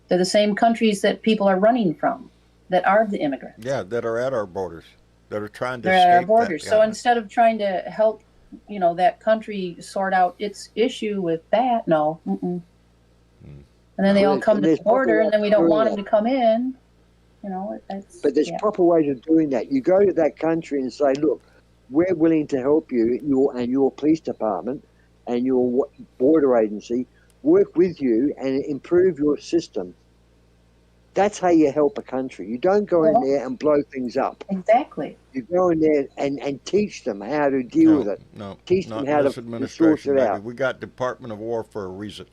They're the same countries that people are running from, that are the immigrants. Yeah, that are at our borders, that are trying to They're escape at our borders. that So guy. instead of trying to help, that country sort out its issue with that, no. Mm-mm. And then they all come to There's the border, proper and then we don't ways of want doing them to come in. But there's proper ways of doing that. You go to that country and say, look, we're willing to help you, your police department and your border agency work with you and improve your system. That's how you help a country. You don't go in there and blow things up. Exactly. You go in there and teach them how to deal with it. No, Teach not them in how this to administration, sort it baby. out. We got Department of War for a reason.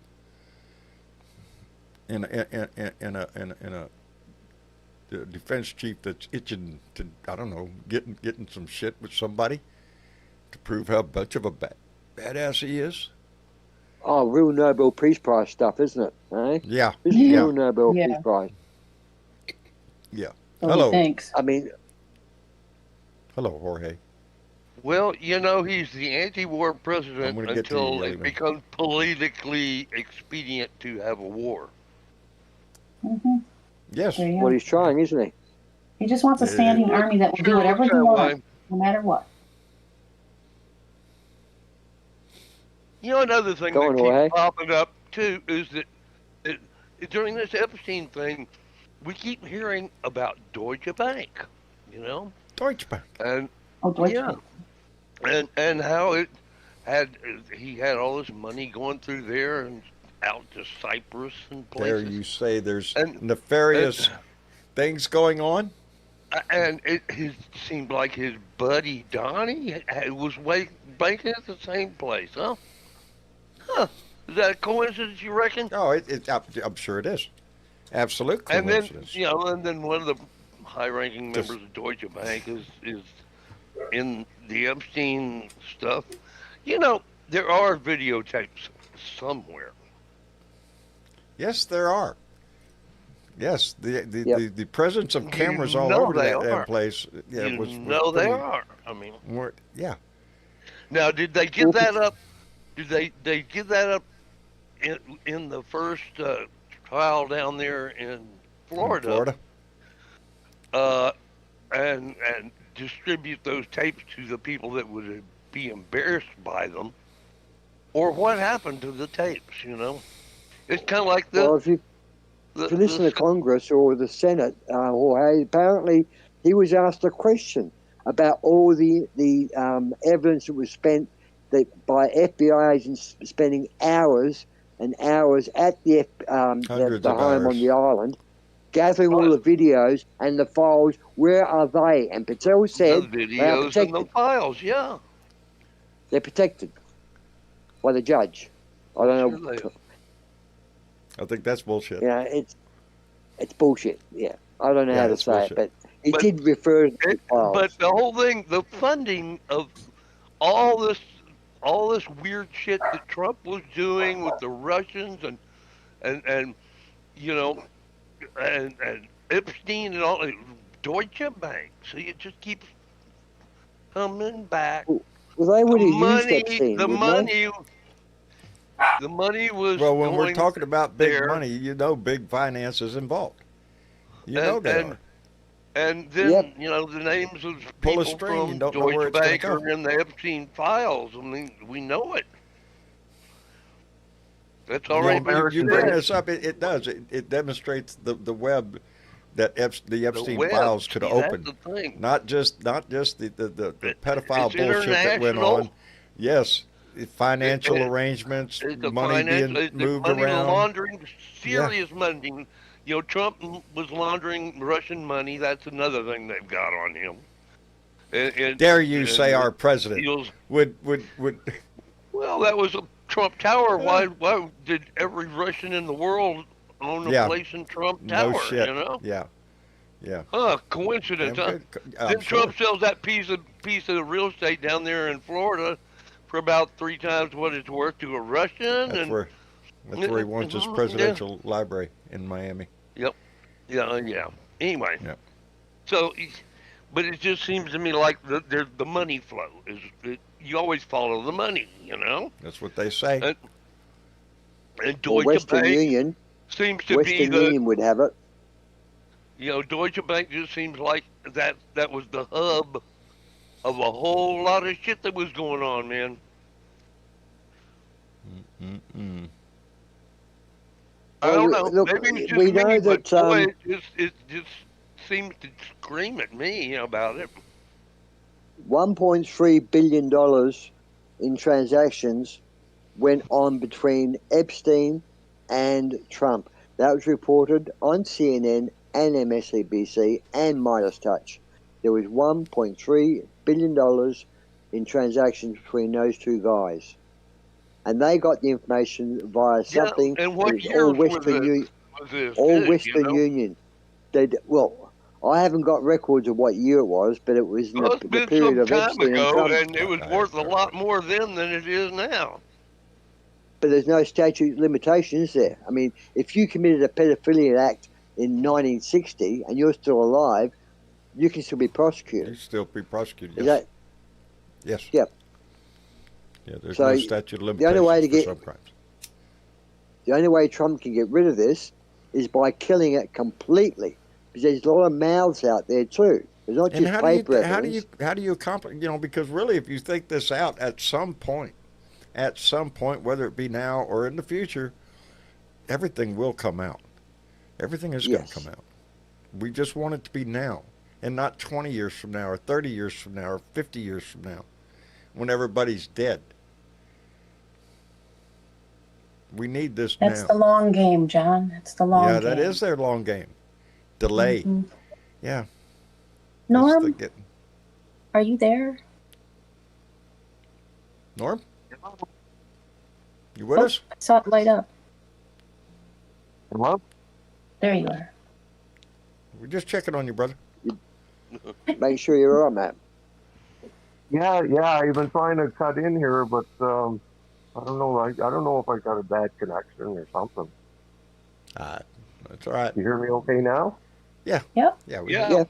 in a the defense chief that's itching to, I don't know, getting some shit with somebody to prove how much of a badass he is. Oh, real Nobel Peace Prize stuff, isn't it? Eh? Yeah, This is yeah, real Nobel Yeah. Peace Prize. yeah. So Hello. thanks. I mean, Hello, Jorge. Well, you know, he's the anti-war I'm president going to get to you, until Yelly it Man. becomes politically expedient to have a war. Hmm. Yes. There you what go. he's trying, isn't he? He just wants a standing Well, army that will do sure whatever looks he that wants, way. no matter what. You know, another thing Go that on, keeps Jorge. popping up too is that it, during this Epstein thing, we keep hearing about Deutsche Bank. You know, Deutsche Bank. and Oh, Deutsche yeah, Bank. and how it had he had all this money going through there and out to Cyprus and There places, you say there's and nefarious things going on. and it seemed like his buddy Donnie was banking at the same place, huh? Huh? Is that a coincidence, you reckon? Oh, I'm sure it is. Absolute And then coincidence. and then one of the high-ranking Just- members of Deutsche Bank is in the Epstein stuff. You know, there are videotapes somewhere. Yes, there are. Yes, Yep. the presence of cameras all know over they that are. place. Yeah, You was know they pretty, are. I mean, Yeah. now did they give that up? Did they give that up in the first trial down there in Florida? Florida. And distribute those tapes to the people that would be embarrassed by them, or what happened to the tapes? You know, it's kind of like Well, if you listen to the Congress or the Senate, Jorge, apparently he was asked a question about all the evidence that was spent by FBI agents spending hours and hours at the Hundreds the of home hours. on the island, gathering all the videos and the files. Where are they? And Patel said they are videos and protected. the files. Yeah, They're protected by the judge. I don't sure know. they are. I think that's bullshit. Yeah, it's bullshit. Yeah, I don't know Yeah, how to it's say bullshit. it, but he But did refer to the files. But the whole thing, the funding of all this weird shit that Trump was doing with the Russians and you know and Epstein and all Deutsche Bank. So it just keeps coming back. Well, they would have used Money, Epstein, the wouldn't money, the money was Well, when we're going talking about big there. money, you know big finance is involved. You know and, they and are. and then Yep. you know the names of Pull a people string, you from don't know where Deutsche it's gonna Bank come. are in the Epstein files. I mean, we know it. That's already been You bring said. this up, it does. It demonstrates the web that the Epstein web, files could see, open. That's the thing. Not just the pedophile It's bullshit that went international. on. Yes, financial It- arrangements, It's the money being finance, it's the moved money around. laundering, serious money. You know, Trump was laundering Russian money. That's another thing they've got on him. Dare you say our president deals? would Well, that was a Trump Tower. Why did every Russian in the world own a Yeah. place in Trump no Tower? shit. You know? Yeah. Huh? Coincidence, Damn huh? good. Then I'm sure. Trump sells that piece of real estate down there in Florida for about 3 times what it's worth to a Russian. That's and where he wants his Yeah. presidential library in Miami. Yep. Yeah. Anyway. Yep. So, but it just seems to me like the money flow is. You always follow the money, you know. That's what they say. And Or Deutsche Western Bank Union. seems to be Western the. Union would have it. You know, Deutsche Bank just seems like that was the hub of a whole lot of shit that was going on, man. Mm-mm. I don't know. Well, look, Maybe it's just we me, know but that, boy, it just seems to scream at me about it. $1.3 billion in transactions went on between Epstein and Trump. That was reported on CNN and MSNBC and Midas Touch. There was $1.3 billion in transactions between those two guys. And they got the information via something and what that was all years was Western it? Union. was this all big, you Western know? Union. Well, I haven't got records of what year it was, but it was in Well, it's the been period some of time Epstein and ago, Trump. and it was worth a lot more then than it is now. But there's no statute of limitations there. I mean, if you committed a pedophilia act in 1960 and you're still alive, you can still be You prosecuted. still be prosecuted. Is Yes. that? Yes. Yep. Yeah. There's So no statute of the only way limitations to for get some crimes. the only way Trump can get rid of this is by killing it completely. Because there's a lot of mouths out there too. There's not And just paper evidence. how do you accomplish? You know, because really, if you think this out, at some point, whether it be now or in the future, everything will come out. Everything is going to Yes. come out. We just want it to be now, and not 20 years from now, or 30 years from now, or 50 years from now, when everybody's dead. We need this That's now. the long game, John. That's the long Yeah, game. that is their long game. Delay. Mhm. Yeah. That's the Norm, getting. are you there? Norm, you with Oh, us? I saw it light up. Hello? There you are. We're just checking on you, brother. Make sure you're on that. Yeah, I've been trying to cut in here, but I don't know. I don't know if I got a bad connection or something. That's all right. You hear me okay now? Yeah. Yep. Yeah. Yeah. Yeah.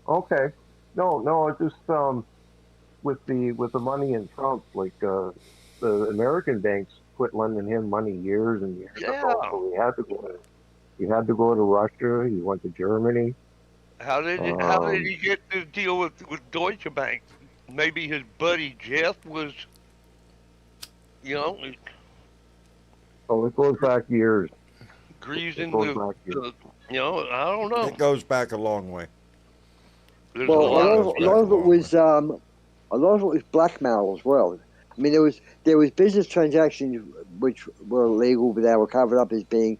Okay. No. It's just with the money in Trump, like the American banks quit lending him money years and years Yeah. ago. So he had to go to Russia. He went to Germany. How did he get to deal with Deutsche Bank? Maybe his buddy Jeff was, you know, So it goes back years. greasing Goes back years. the you know, I don't know. It goes back a long way. There's Well, a lot of- of a lot of it was blackmail as well. I mean, there was business transactions which were illegal, but they were covered up as being,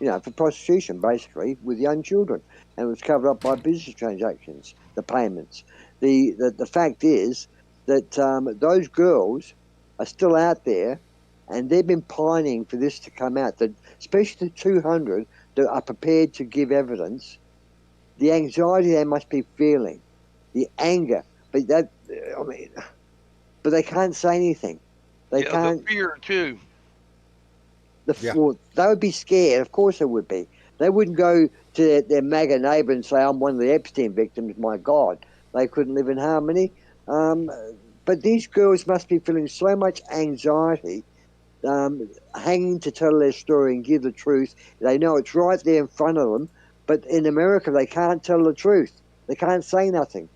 for prostitution basically with young children, and it was covered up by business transactions, the payments. The fact is that those girls are still out there, and they've been pining for this to come out. That especially the 200 that are prepared to give evidence, the anxiety they must be feeling, the anger, but but they can't say anything. They can't. the fear too. Yeah. Well, they would be scared. Of course, they would be. They wouldn't go to their MAGA neighbor and say, "I'm one of the Epstein victims." My God, they couldn't live in harmony. But these girls must be feeling so much anxiety, hanging to tell their story and give the truth. They know it's right there in front of them, but in America, they can't tell the truth. They can't say nothing.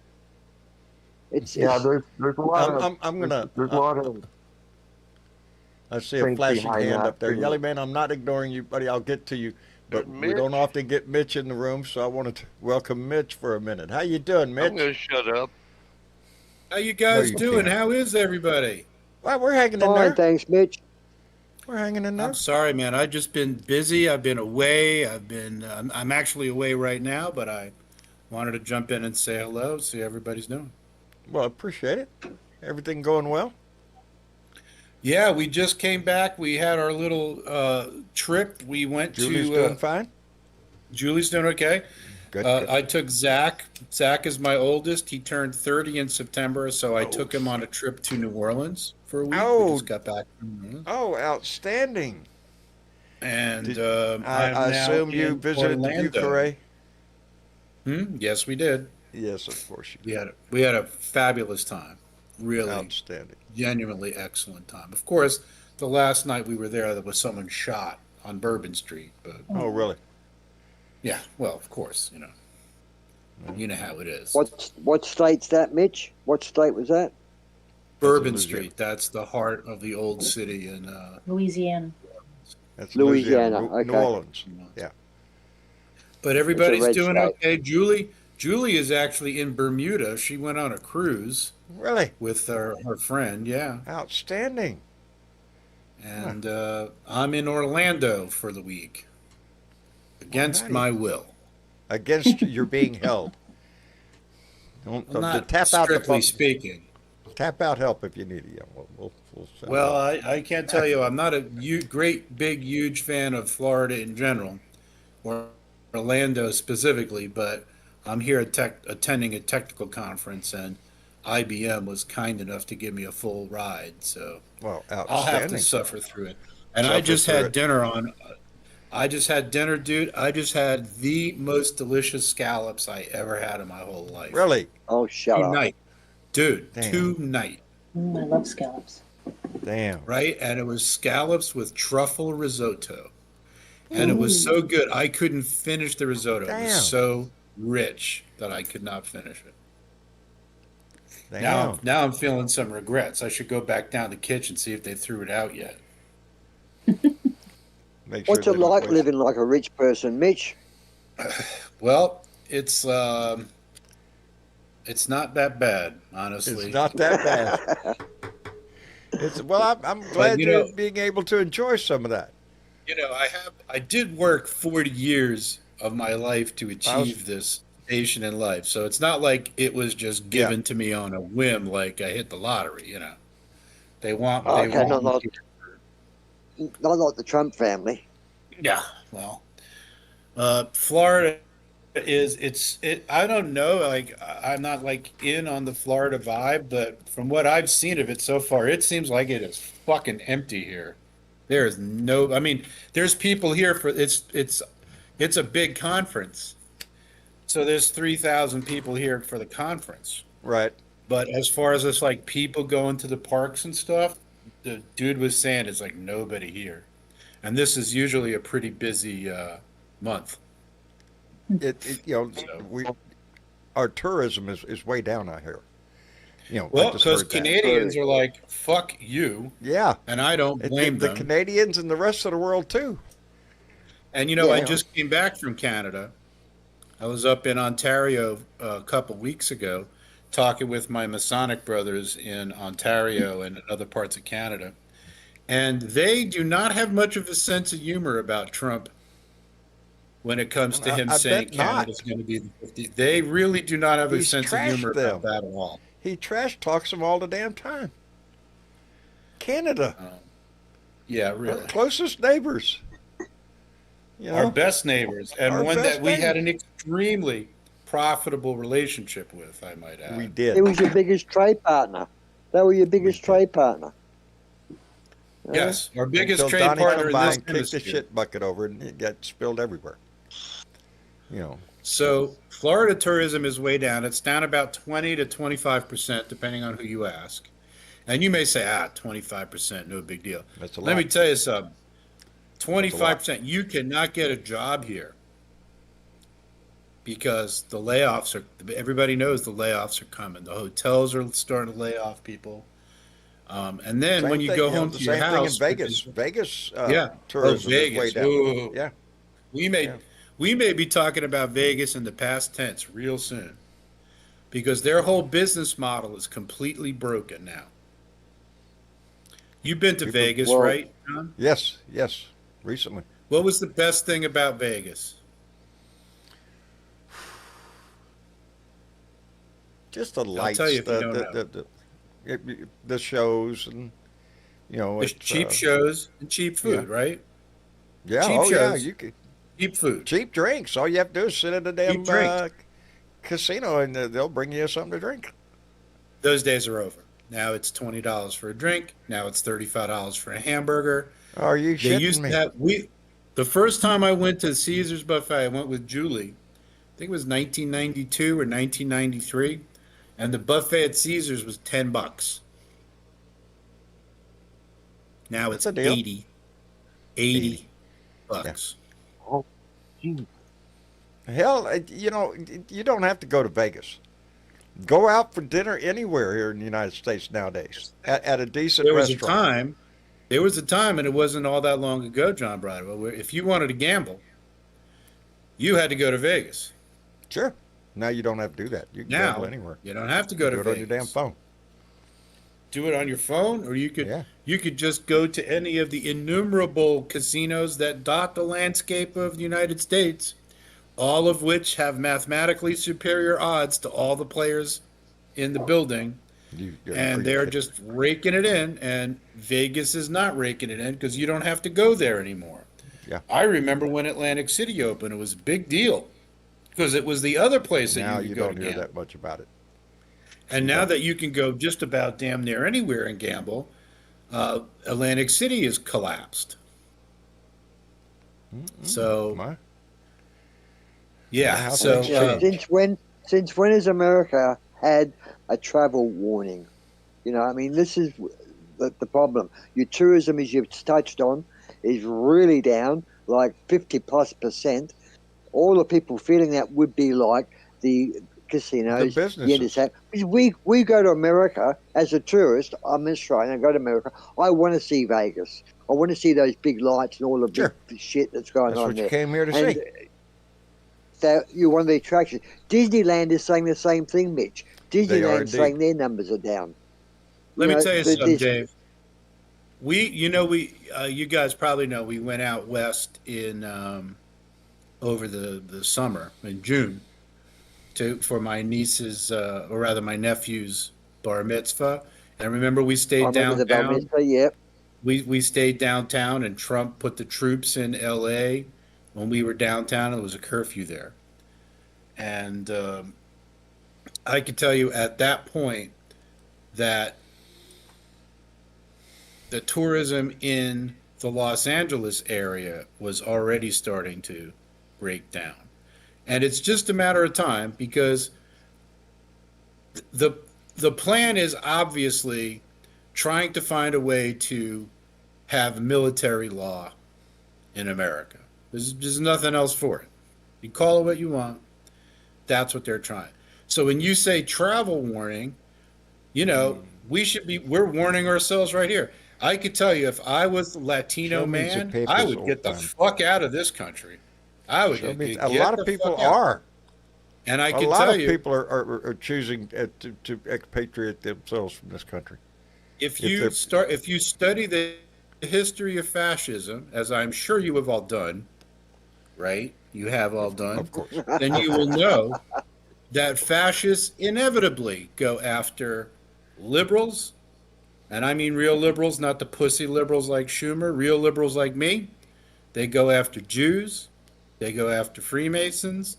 There's a lot of I'm gonna. there's a lot of I see a things flashing behind hand that, up there. too. Yelly Man, I'm not ignoring you, buddy. I'll get to you. But we don't Mitch? often get Mitch in the room, so I wanted to welcome Mitch for a minute. How you doing, I'm Mitch? gonna shut up. How you guys you doing? can't. How is everybody? Well, we're hanging in Fine, there. thanks, Mitch. We're hanging in there. I'm sorry, man. I've just been busy. I've been away. I'm actually away right now, but I wanted to jump in and say hello, see how everybody's doing. Well, I appreciate it. Everything going well? Yeah, we just came back. We had our little trip. We went Julie's to doing fine? Julie's doing okay. Good. I took Zach. Zach is my oldest. He turned 30 in September, so I took him on a trip to New Orleans for a week. Oh. We just got back from New Orleans. Oh, outstanding. And Did- I'm I now assume you in visited Orlando. the Bucharest? Yes, we did. Yes, of course you did. We had a fabulous time. Really, Outstanding. genuinely excellent time. Of course, the last night we were there was someone shot on Bourbon Street, but Oh, really? yeah, well, of course, you know how it is. What state's that, Mitch? What state was that? Bourbon Louisiana. Street, that's the heart of the old city in Louisiana. That's Louisiana, New okay. Orleans. Yeah. But everybody's red doing state. okay. Julie is actually in Bermuda. She went on a cruise Really? with her friend, yeah. Outstanding. And I'm in Orlando for the week. Against Alrighty. my will. Against you're being held. Don't, Well, not tap out the strictly phone. speaking. tap out help if you need it. Yeah, we'll send Well, help. I can't tell you, I'm not a great, big, huge fan of Florida in general, or Orlando specifically, but I'm here attending a technical conference, and IBM was kind enough to give me a full ride, so Well, I'll have to outstanding. suffer through it. And Suffer through it. I just had dinner, dude. I just had the most delicious scallops I ever had in my whole life. Really? Oh, shut up. Tonight, dude, Damn. tonight. I love scallops. Damn. Right? And it was scallops with truffle risotto. And it was so good, I couldn't finish the risotto. It was Damn. so rich that I could not finish it. Damn. Now I'm feeling some regrets. I should go back down to the kitchen, see if they threw it out yet. Make sure What's it they don't like waste- living like a rich person, Mitch? Well, it's not that bad, honestly. It's not that bad. I'm But glad you you're know, being able to enjoy some of that. I did work 40 years of my life to I was, achieve this station in life. So it's not like it was just yeah. given to me on a whim like I hit the lottery. They want Oh, they okay, want me not like the Trump family. Yeah, well, Florida I don't know, like I'm not like in on the Florida vibe, but from what I've seen of it so far, it seems like it is fucking empty here. There is no, I mean, there's people here for it's a big conference. So there's 3,000 people here for the conference. Right. But as far as it's like people going to the parks and stuff, the dude was saying it's like nobody here. And this is usually a pretty busy month. So, We our tourism is way down out here. I well, just because heard that. Canadians are like, fuck you, Yeah. and I don't blame The them. Canadians and the rest of the world too. And I Yeah. just came back from Canada. I was up in Ontario a couple weeks ago talking with my Masonic brothers in Ontario and other parts of Canada. And they do not have much of a sense of humor about Trump when it comes to him I saying bet not. Canada's going to be the 50. They really do not have a He's sense of humor trashed them. about that at all. He trash talks them all the damn time. Canada, Yeah, our really. closest neighbors. Our best neighbors, and Our one best that we had an neighbors. extremely profitable relationship with, I might We add. It did. was your biggest trade partner. They were your biggest trade partner. Yes, our biggest Until trade Donnie partner come in by this and kicked the hemisphere. shit bucket over it and it got spilled everywhere. So Florida tourism is way down. It's down about 20 to 25%, depending on who you ask. And you may say, 25%, no big deal. That's a Let lot. me tell you something. That's a lot. 25%, you cannot get a job here because the layoffs are, everybody knows the layoffs are coming. The hotels are starting to lay off people. And then when Same you thing, go home the to your same thing in house, Vegas. because- Vegas yeah, tourism is way Vegas. down. Ooh. Yeah. We may Yeah. we may be talking about Vegas in the past tense real soon because their whole business model is completely broken now. You've been to People- Vegas, well- right, John? Yes. Recently. What was the best thing about Vegas? Just the I'll lights, tell you if you don't know. the shows, and There's it's, cheap shows and cheap food, right? yeah, cheap oh yeah, shows. you could Cheap food. cheap drinks. All you have to do is sit at the damn Cheap drinks. casino, and they'll bring you something to drink. Those days are over. Now it's $20 for a drink. Now it's $35 for a hamburger. Are you They shitting used me? to have the first time I went to Caesar's buffet, I went with Julie. I think it was 1992 or 1993, and the buffet at Caesar's was $10. Now That's it's a deal. 80 bucks. Oh, geez. Hell, you don't have to go to Vegas. Go out for dinner anywhere here in the United States nowadays at a decent There was a restaurant. time, and it wasn't all that long ago, John Bridwell, where if you wanted to gamble, you had to go to Vegas. Sure. Now you don't have to do that. You can Now gamble anywhere. you don't have to go Do to it Vegas. on your damn phone. Do it on your phone, or Yeah. you could just go to any of the innumerable casinos that dot the landscape of the United States, all of which have mathematically superior odds to all the players in the building, And they're just raking it in, and Vegas is not raking it in because you don't have to go there anymore. Yeah. I remember when Atlantic City opened, it was a big deal because it was the other place that Now you you could go don't to hear gamble. that much about it. And You now don't. that you can go just about damn near anywhere and gamble, Atlantic City is collapsed. So My yeah, house so has changed. Since when has America had a travel warning? I mean, this is the problem. Your tourism, as you've touched on, is really down, like 50+%. All the people feeling that would be like the The casinos, the businesses. entertainment. Because we go to America as a tourist. I'm Australian. I go to America. I want to see Vegas. I want to see those big lights and all the big Sure. shit that's going That's on what you there. came here to And see. that you're one of the attractions. Disneyland is saying the same thing, Mitch. They are Disneyland's saying indeed. their numbers are down. let me tell you something, This Dave. You guys probably know we went out west in over the summer in June for my niece's or rather my nephew's bar mitzvah. And remember, we I stayed remember the downtown. Balmista. Yep. We stayed downtown, and Trump put the troops in L.A. When we were downtown. It was a curfew there, and I could tell you at that point that the tourism in the Los Angeles area was already starting to break down. And it's just a matter of time because the the plan is obviously trying to find a way to have military law in America. There's nothing else for it. You call it what you want. That's what they're trying. So when you say travel warning, we're warning ourselves right here. I could tell you if I was a Latino Show me the man, I papers, would old get the time. fuck out of this country. I would Show me. get A lot of the people fuck out. are. And I A can lot tell of you, people are choosing to expatriate themselves from this country. if If you they're study the history of fascism, as I'm sure you have all done, right? You have all done, of course. then you will know that fascists inevitably go after liberals, and I mean real liberals, not the pussy liberals like Schumer, real liberals like me. They go after Jews, they go after Freemasons,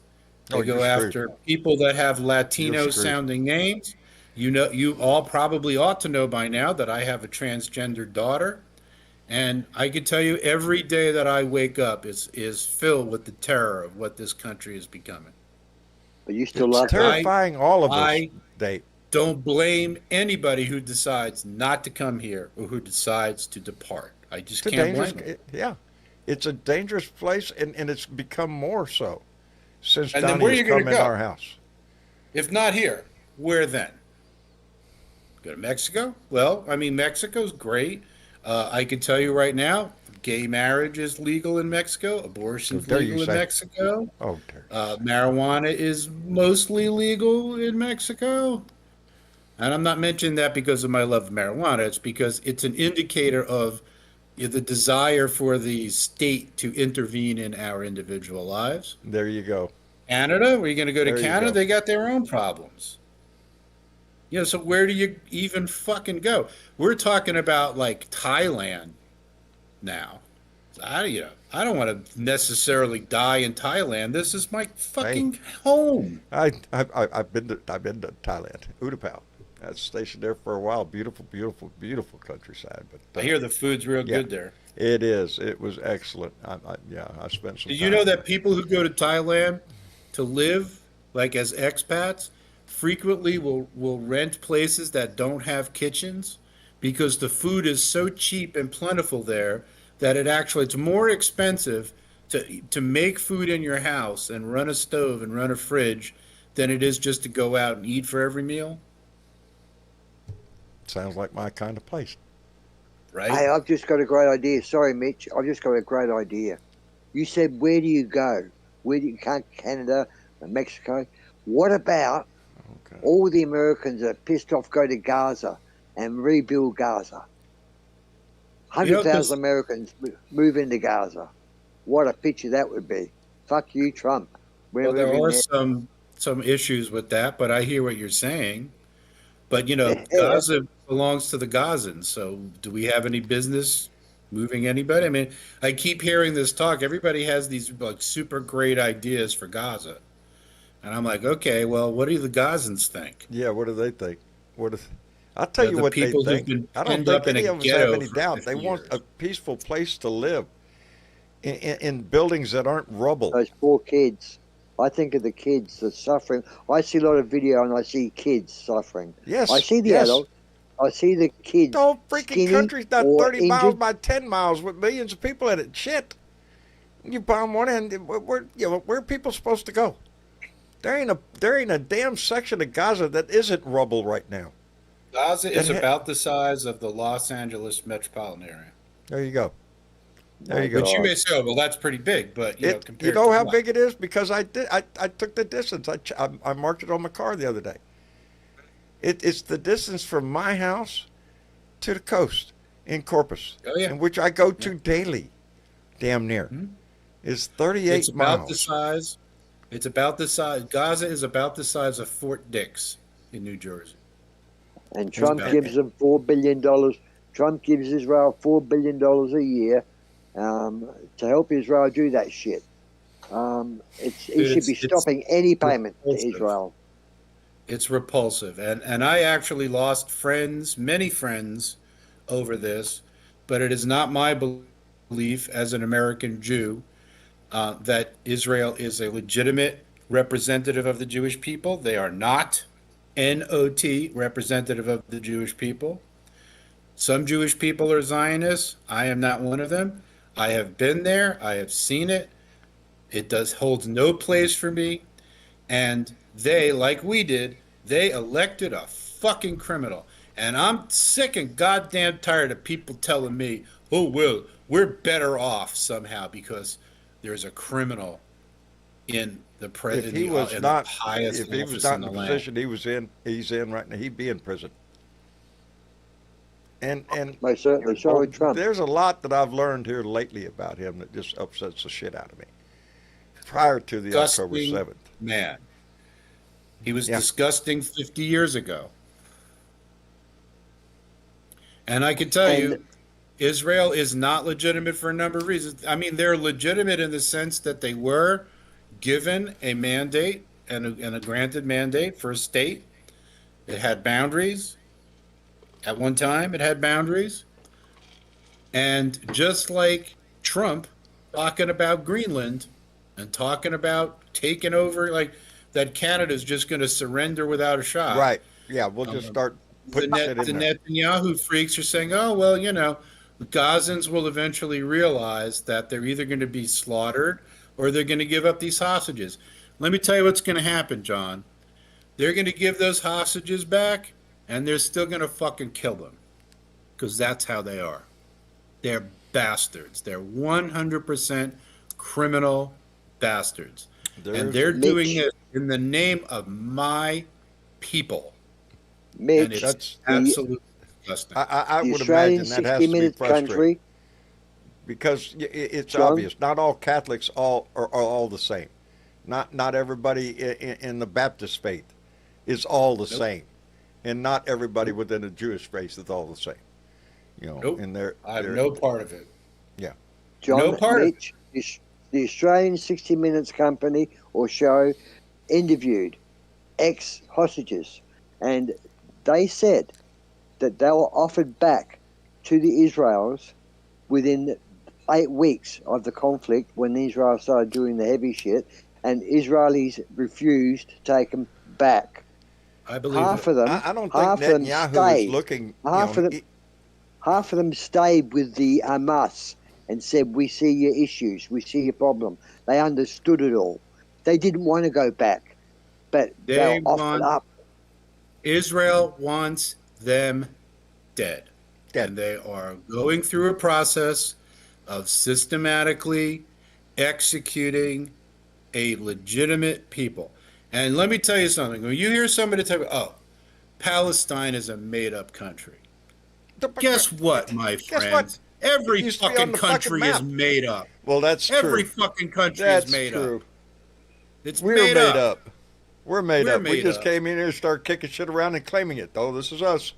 Oh, they you're go screwed. after people that have You're Latino screwed. sounding names. You all probably ought to know by now that I have a transgender daughter. And I can tell you every day that I wake up is filled with the terror of what this country is becoming. But you still It's love her. terrifying, all of us, I Dave. don't blame anybody who decides not to come here or who decides to depart. I just It's a can't dangerous. blame them. Yeah, it's a dangerous place, and it's become more so since And then Donnie where are has you gonna come in go? our house. If not here, where then? Go to Mexico? Well, I mean, Mexico's great. I can tell you right now, gay marriage is legal in Mexico. Abortion's dare you legal in say. Mexico. Oh, dear. Marijuana is mostly legal in Mexico. And I'm not mentioning that because of my love of marijuana. It's because it's an indicator of the desire for the state to intervene in our individual lives. There you go. Canada, were you going to go to There you Canada? go. They got their own problems. So where do you even fucking go? We're talking about like Thailand now. I don't want to necessarily die in Thailand. This is my fucking home. I've been to Thailand, Utapao. I was stationed there for a while. Beautiful, beautiful, beautiful countryside. But I hear the food's real yeah, good there. it is. It was excellent. I spent some Did time. you know that people who go to Thailand to live, like as expats, frequently will rent places that don't have kitchens because the food is so cheap and plentiful there that it's more expensive to make food in your house and run a stove and run a fridge than it is just to go out and eat for every meal, Sounds like my kind of place. right? Hey, I've just got a great idea. Sorry, Mitch. I've just got a great idea. You said, where do you go? Where do you go? Canada, Mexico. What about Okay. all the Americans that are pissed off go to Gaza and rebuild Gaza? 100,000 Americans move into Gaza. What a picture that would be. Fuck you, Trump. We're Well, there moving are there. some issues with that, but I hear what you're saying. But Gaza belongs to the Gazans. So do we have any business moving anybody? I mean, I keep hearing this talk. Everybody has these like super great ideas for Gaza. And I'm like, okay, well, what do the Gazans think? Yeah, what do they think? What do I'll tell They're you the what they people who've think. been I don't pinned think up in any a of us have ghetto any for doubt. 50 They want years. a peaceful place to live in buildings that aren't rubble. Those poor kids. I think of the kids that's suffering. I see a lot of video and I see kids suffering. Yes, I see the yes. adults. I see the The kids whole freaking skinny country's not or 30 miles injured. by 10 miles with millions of people in it. Shit. You bomb one end, where are people supposed to go? There ain't a damn section of Gaza that isn't rubble right now. Gaza is That ha- about the size of the Los Angeles metropolitan area. There you go. There My you go. Which you God. may say, oh, well, that's pretty big, but You compared know to how what? big it is because I took the distance. I marked it on my car the other day. It's the distance from my house to the coast in Corpus, Oh yeah, in which I go to daily, damn near. Mhm. Is 38 it's about the miles. size. It's about the size. Gaza is about the size of Fort Dix in New Jersey. And Trump about gives them $4 billion. Trump gives Israel $4 billion a year to help Israel do that shit. He should be It's stopping any payment to repulsive. Israel. It's repulsive, and I actually lost friends, many friends, over this. But it is not my belief as an American Jew that Israel is a legitimate representative of the Jewish people. They are not not representative of the Jewish people. Some Jewish people are Zionists. I am not one of them. I have been there. I have seen it. It holds no place for me. And they, like we did, they elected a fucking criminal. And I'm sick and goddamn tired of people telling me, oh, well, we're better off somehow because there's a criminal in the If he was in not, the highest if he was office not in in the the land. position he's in right now, he'd be in prison. And Most certainly. So would Trump. there's a lot that I've learned here lately about him that just upsets the shit out of me. Prior to the October Disgusting 7th. man. He was Yeah. disgusting 50 years ago. And I can tell you, Israel is not legitimate for a number of reasons. I mean, they're legitimate in the sense that they were given a mandate and a granted mandate for a state. It had boundaries. At one time, it had boundaries. And just like Trump talking about Greenland and talking about taking over, like that Canada's just going to surrender without a shot. Right. Yeah, we'll just start putting shit in The there. Netanyahu freaks are saying, oh, well, the Gazans will eventually realize that they're either going to be slaughtered or they're going to give up these hostages. Let me tell you what's going to happen, John. They're going to give those hostages back and they're still going to fucking kill them because that's how they are. They're bastards. They're 100% criminal bastards. And they're doing it in the name of my people. And Mitch, it's absolutely disgusting. I the would Australian imagine that has 60 to be Minutes frustrating. country. Because it's John? obvious. Not all Catholics are all the same. Not everybody in the Baptist faith is all the same. And not everybody within the Jewish faith is all the same. Nope. And they're I have no part of it. John, No part of Mitch, the Australian 60 Minutes company or show interviewed ex-hostages, and they said that they were offered back to the Israelis within 8 weeks of the conflict when Israel started doing the heavy shit, and Israelis refused to take them back. I believe Half it. of them, I don't think half of them Netanyahu stayed. is looking. Half of them, half of them stayed with the Hamas and said, "We see your issues, we see your problem." They understood it all. They didn't want to go back, but they They were offered want- up. Israel wants them dead. Dead. And they are going through a process of systematically executing a legitimate people. And let me tell you something. When you hear somebody tell me, oh, Palestine is a made-up country. Guess what, my Guess what? friends? Every It used to be fucking on the fucking country map. is made up. Well, that's Every true. fucking country That's is made true. up. It's We're made up. up. We're made We're up. We made just up. came in here and started kicking shit around and claiming it. Oh, this is us.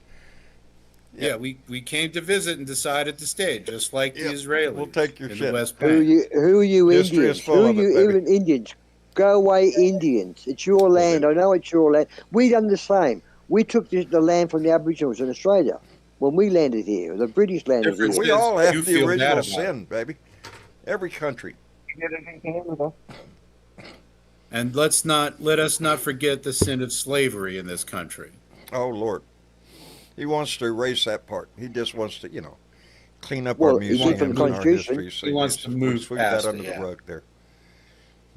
Yeah, we came to visit and decided to stay, just like the Yep. Israelis. We'll take your in shit. the West Who Bank. are you History is Indians? full Who are of it, you baby. even Indians? Go away, Indians. It's your land. I know it's your land. We done the same. We took the land from the Aboriginals in Australia when we landed here. The British landed Difference here. We all you have the feel bad original about it. sin, baby. Every country. We did it in Canada. And let us not forget the sin of slavery in this country. Oh, Lord. He wants to erase that part. He just wants to, clean up Well, our he did museums for and the our Constitution. history. So He wants to move sweep past that under it, the yeah. rug there.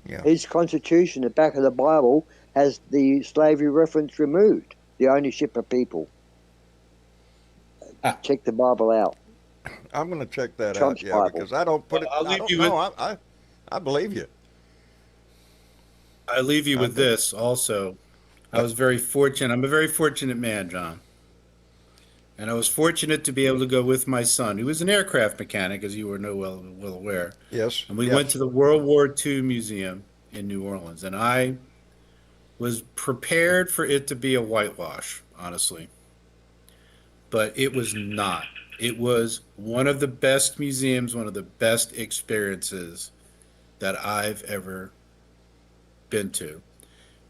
Yeah. His Constitution, the back of the Bible, has the slavery reference removed. The ownership of people. Check the Bible out. I'm going to check that Trump's out, yeah, Bible. because I don't put it. I'll I leave don't you know. I believe you. I leave you with Okay. this also. I was very fortunate. I'm a very fortunate man, John. And I was fortunate to be able to go with my son, who is an aircraft mechanic, as you were well aware. Yes. And we yes. went to the World War II Museum in New Orleans. And I was prepared for it to be a whitewash, honestly. But it was not. It was one of the best museums, one of the best experiences that I've ever been to.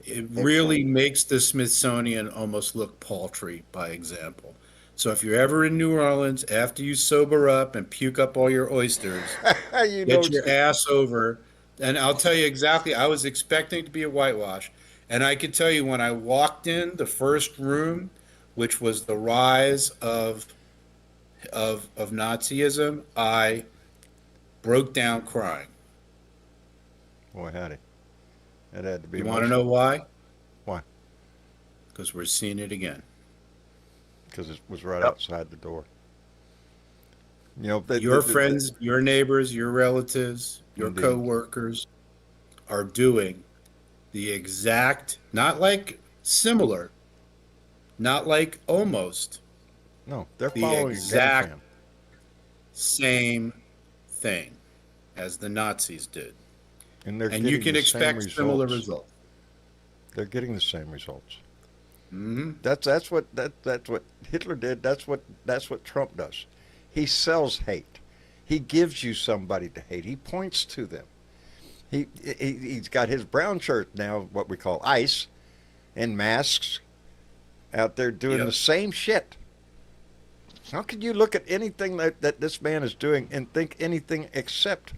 It really makes the Smithsonian almost look paltry by example. So if you're ever in New Orleans, after you sober up and puke up all your oysters, You know, get your ass over. And I'll tell you exactly, I was expecting it to be a whitewash. And I can tell you when I walked in the first room, which was the rise of Nazism, I broke down crying. boy, howdy. That had to be. You want to know why? Why? Because we're seeing it again. Because it was right Yep. outside the door. Your friends, your neighbors, your relatives, your Indeed. co-workers are doing the exact, not like similar, not like almost, No, they're the following exact- a game plan. same thing as the Nazis did. And they're And you getting can the same expect similar results. results. They're getting the same results. Hmm. That's what Hitler did. That's what Trump does. He sells hate. He gives you somebody to hate. He points to them. He's got his brown shirt now, what we call ICE, and masks out there doing Yep. the same shit. How can you look at anything that this man is doing and think anything except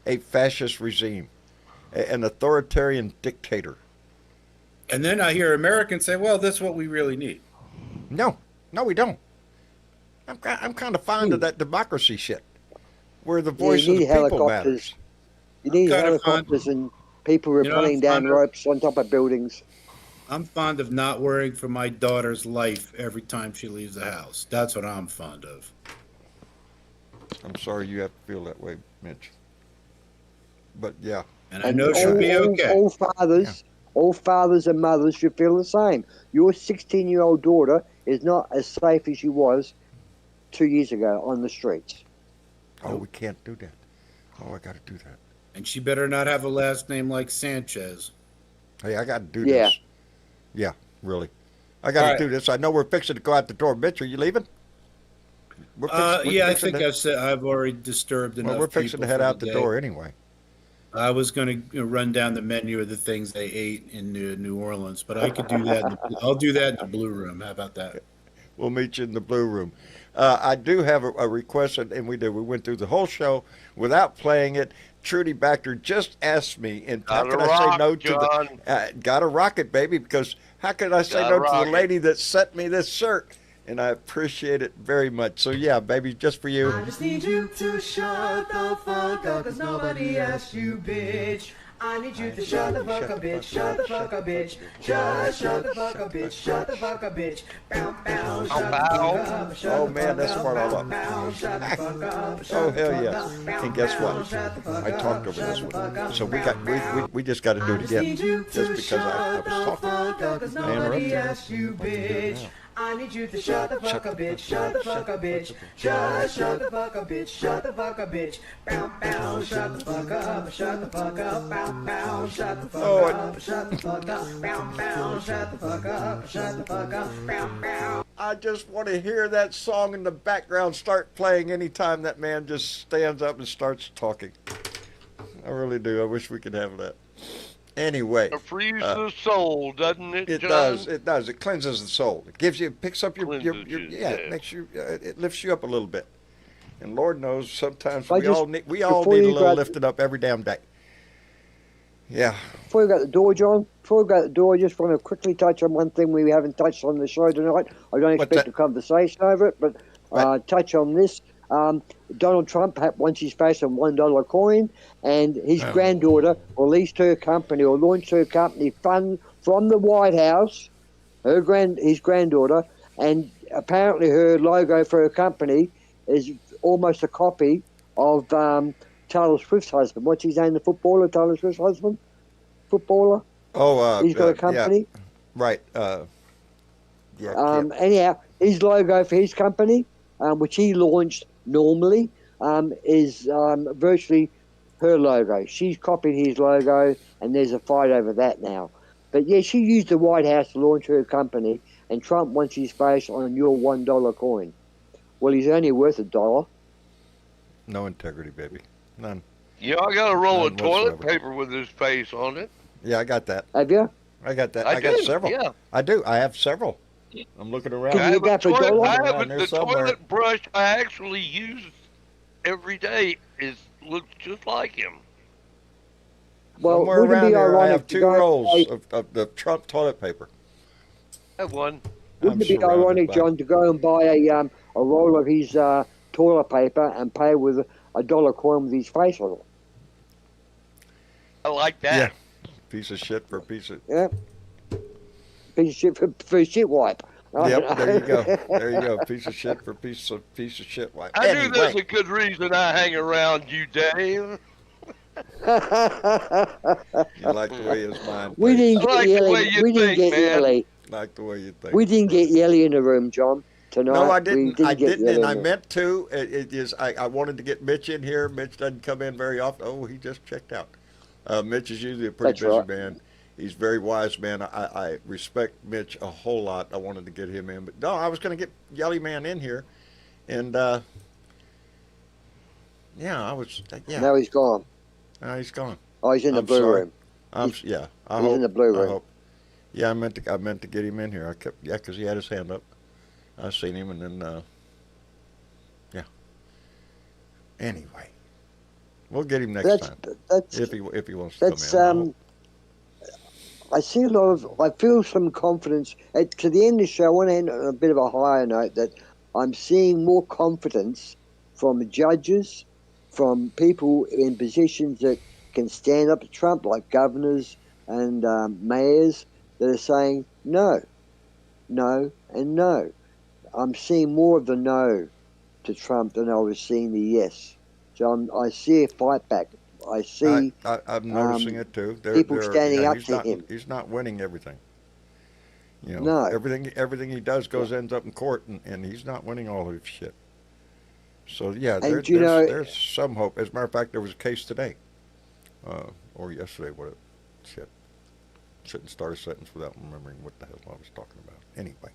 a fascist regime, an authoritarian dictator? And then I hear Americans say, well, that's what we really need. No, we don't. I'm kind of fond of that democracy shit, where the voice you of the need people helicopters. matters. You need kind of helicopters and people You know, rappelling I'm down fond of- ropes on top of buildings. I'm fond of not worrying for my daughter's life every time she leaves the house. That's what I'm fond of. I'm sorry you have to feel that way, Mitch. But yeah, And I know she'll be okay. All fathers and mothers should feel the same. Your 16-year-old daughter is not as safe as she was 2 years ago on the streets. oh, we can't do that. Oh, I got to do that. And she better not have a last name like Sanchez. Hey, I got to do Yeah. this. Yeah, really. I got to All right. do this. I know we're fixing to go out the door. Mitch, are you leaving? We're I fixing think I've already disturbed enough. Well, we're fixing people to head for out the day. door anyway. I was going to run down the menu of the things they ate in New Orleans, but I could do that. I'll do that in the Blue Room. How about that? We'll meet you in the Blue Room. I do have a request, and we did. We went through the whole show without playing it. Trudy Baxter just asked me, and how Gotta can I say rock, no John. to the? Gotta rock it, baby, because how can I say Gotta no to rock the it. lady that sent me this shirt? And I appreciate it very much. So yeah, baby, just for you. I just need you to shut the fuck up, cause nobody asked you, bitch. I need you to shut the fuck up, bitch. Shut the fuck up, bitch. Just shut the fuck up, bitch. Shut the fuck up, bitch. Bow, bow, shut the fuck up. Shut Oh the man, fuck that's up, smart all bow, up. bow, shut the fuck up. Oh Shut the hell fuck yes! up, bow, And guess bow, what? shut the fuck I up, talked over shut this the fuck one, up, so we bow, got bow. we just got to do I it just again, need you just to because I shut was the talking. fuck up, cause I nobody interrupted. asked you, bitch. I need you to shut the fuck up, bitch. Shut the fuck up, bitch. Shut the fuck up, bitch. Shut the fuck up, bitch. Bow, bow, shut the fuck up. Shut the fuck up. Bow, bow, shut the fuck up. Shut the fuck up. Bow, bow, shut the fuck up. Shut the fuck up. Bow, bow. I just want to hear that song in the background start playing anytime that man just stands up and starts talking. I really do. I wish we could have that. Anyway, It frees the soul, doesn't it, it John? does. It does. It cleanses the soul. It gives you, picks up your Cleanses you, yeah. It yeah. makes you. It lifts you up a little bit. And Lord knows, sometimes I we just- all need before a you little got- lifted up every damn day. Yeah. Before we go out the door, John, before we go out the door, I just want to quickly touch on one thing we haven't touched on the show tonight. I don't expect that? a conversation over it, but Right. touch on this. Donald Trump wants his face on $1 coin, and his Oh. granddaughter released her company or launched her company fund from the White House, his granddaughter, and apparently her logo for her company is almost a copy of Taylor Swift's husband. What's his name? The footballer, Taylor Swift's husband? Footballer? Oh, He's got a company. Yeah. Right. Yeah. Anyhow, his logo for his company, which he launched normally, is virtually her logo. She's copied his logo, and there's a fight over that now. But yeah, she used the White House to launch her company, and Trump wants his face on your $1 coin. Well, he's only worth $1. No integrity, baby. None. Yeah, I got a roll of None toilet whatsoever. paper with his face on it. Yeah, I got that. Have you? I got that. I I got do, several. yeah. I do. I have several. I'm looking around. Can you get that for toilet, $1? I have Around there the somewhere. toilet brush I actually use every day looks just like him. Well, Somewhere wouldn't it around be here, I ironic have to 2 go and rolls buy- of the Trump toilet paper. I have one. Wouldn't it be surrounded ironic, by- John, to go and buy a roll of his toilet paper and pay with $1 coin with his face on it? I like Yeah. that. Piece of shit for a piece of. Yeah. Piece of shit for a shit wipe. Yep. There you go. There you go. Piece of shit for piece of shit. Wipe. I knew there's Anyway, a good reason I hang around you, Dave. you like the way his mind. We thinks. didn't I get like the way Yelly. you We didn't think, get man. Yelly. Like the way you think. We didn't get Yelly in the room, John. Tonight. No, I We didn't. I get didn't, Yelly and in I the- meant to. It is. I wanted to get Mitch in here. Mitch doesn't come in very often. Oh, he just checked out. Mitch is usually a pretty That's busy right. man. He's a very wise man. I respect Mitch a whole lot. I wanted to get him in, but no, I was going to get Yelly Man in here, and yeah, I was. Yeah, Now he's gone. he's gone. Oh, he's in the I'm blue sorry. room. Yeah, I He's hope. in the blue I room. hope. Yeah, I meant to get him in here. Because he had his hand up. I seen him, and then yeah. Anyway, we'll get him next time That's if he wants to that's come in. I hope. I see a lot of. I feel some confidence. To the end of the show, I want to end on a bit of a higher note that I'm seeing more confidence from judges, from people in positions that can stand up to Trump, like governors and mayors, that are saying no, no, and no. I'm seeing more of the no to Trump than I was seeing the yes. So I see a fight back. I see. I'm noticing it too. people standing up he's to not, him. He's not winning everything. You know, No. everything he does ends up in court, and he's not winning all of his shit. So yeah, And you know- there's some hope. As a matter of fact, there was a case today, or yesterday. Shit. Shouldn't start a sentence without remembering what the hell I was talking about. Anyway.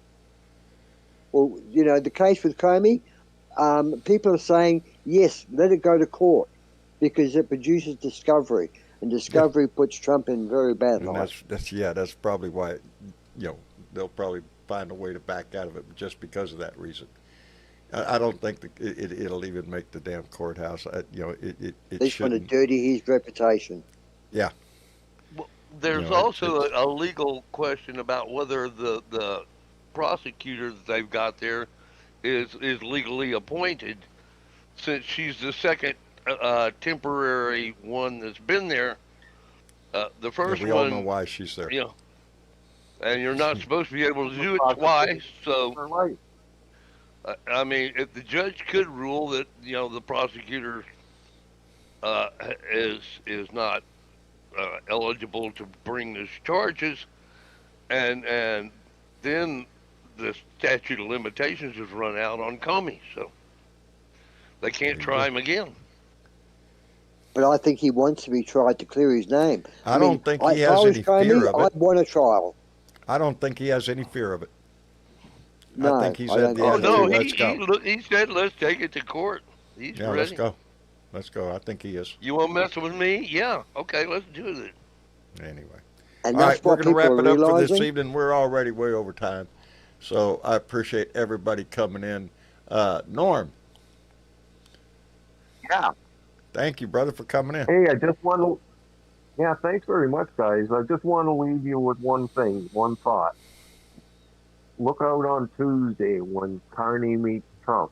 Well, you know, the case with Comey, people are saying, yes, let it go to court because it produces discovery, and discovery puts Trump in very bad And light. that's probably why, they'll probably find a way to back out of it just because of that reason. I don't think it'll even make the damn courthouse. It They just want to shouldn't. dirty his reputation. Yeah. There's You know, also a legal question about whether the prosecutor that they've got there is legally appointed, since she's the second temporary one that's been there. The first we all one, know why she's there. you know, and you're not supposed to be able to do it twice. So, Right. I mean, if the judge could rule that the prosecutor is not eligible to bring these charges, and then the statute of limitations has run out on Comey, so they can't There you try go. him again. But I think he wants to be tried to clear his name. I don't think he if I has was any Comey, fear of it. I'd want a trial. I don't think he has any fear of it. I No, think he's I had don't the Oh think so. no, attitude, let's go. he said let's take it to court. He's Yeah, let's ready. go. Let's go. I think he is. You want to mess with me? Yeah. Okay, let's do it. Anyway. And All that's right, we're what going to people wrap are it up for this realizing. evening. We're already way over time. So I appreciate everybody coming in. Norm, Yeah. thank you, brother, for coming in. Hey, I just want to. Yeah, thanks very much, guys. I just want to leave you with one thing, one thought. Look out on Tuesday when Carney meets Trump.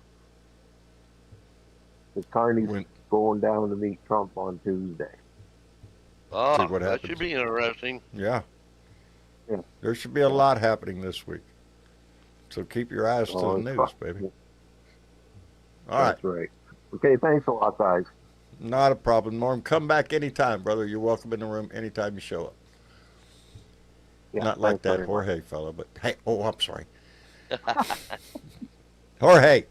Because Carney's When, going down to meet Trump on Tuesday. see Ah, what that happens. should be interesting. Yeah. Yeah. There should be a lot happening this week. So keep your eyes to the Oh, news, baby. All right. That's right. Okay, thanks a lot, guys. Not a problem, Norm. Come back anytime, brother. You're welcome in the room anytime you show up. Yeah, Not like thanks that very much. Jorge fellow, but hey, oh, I'm sorry. Jorge,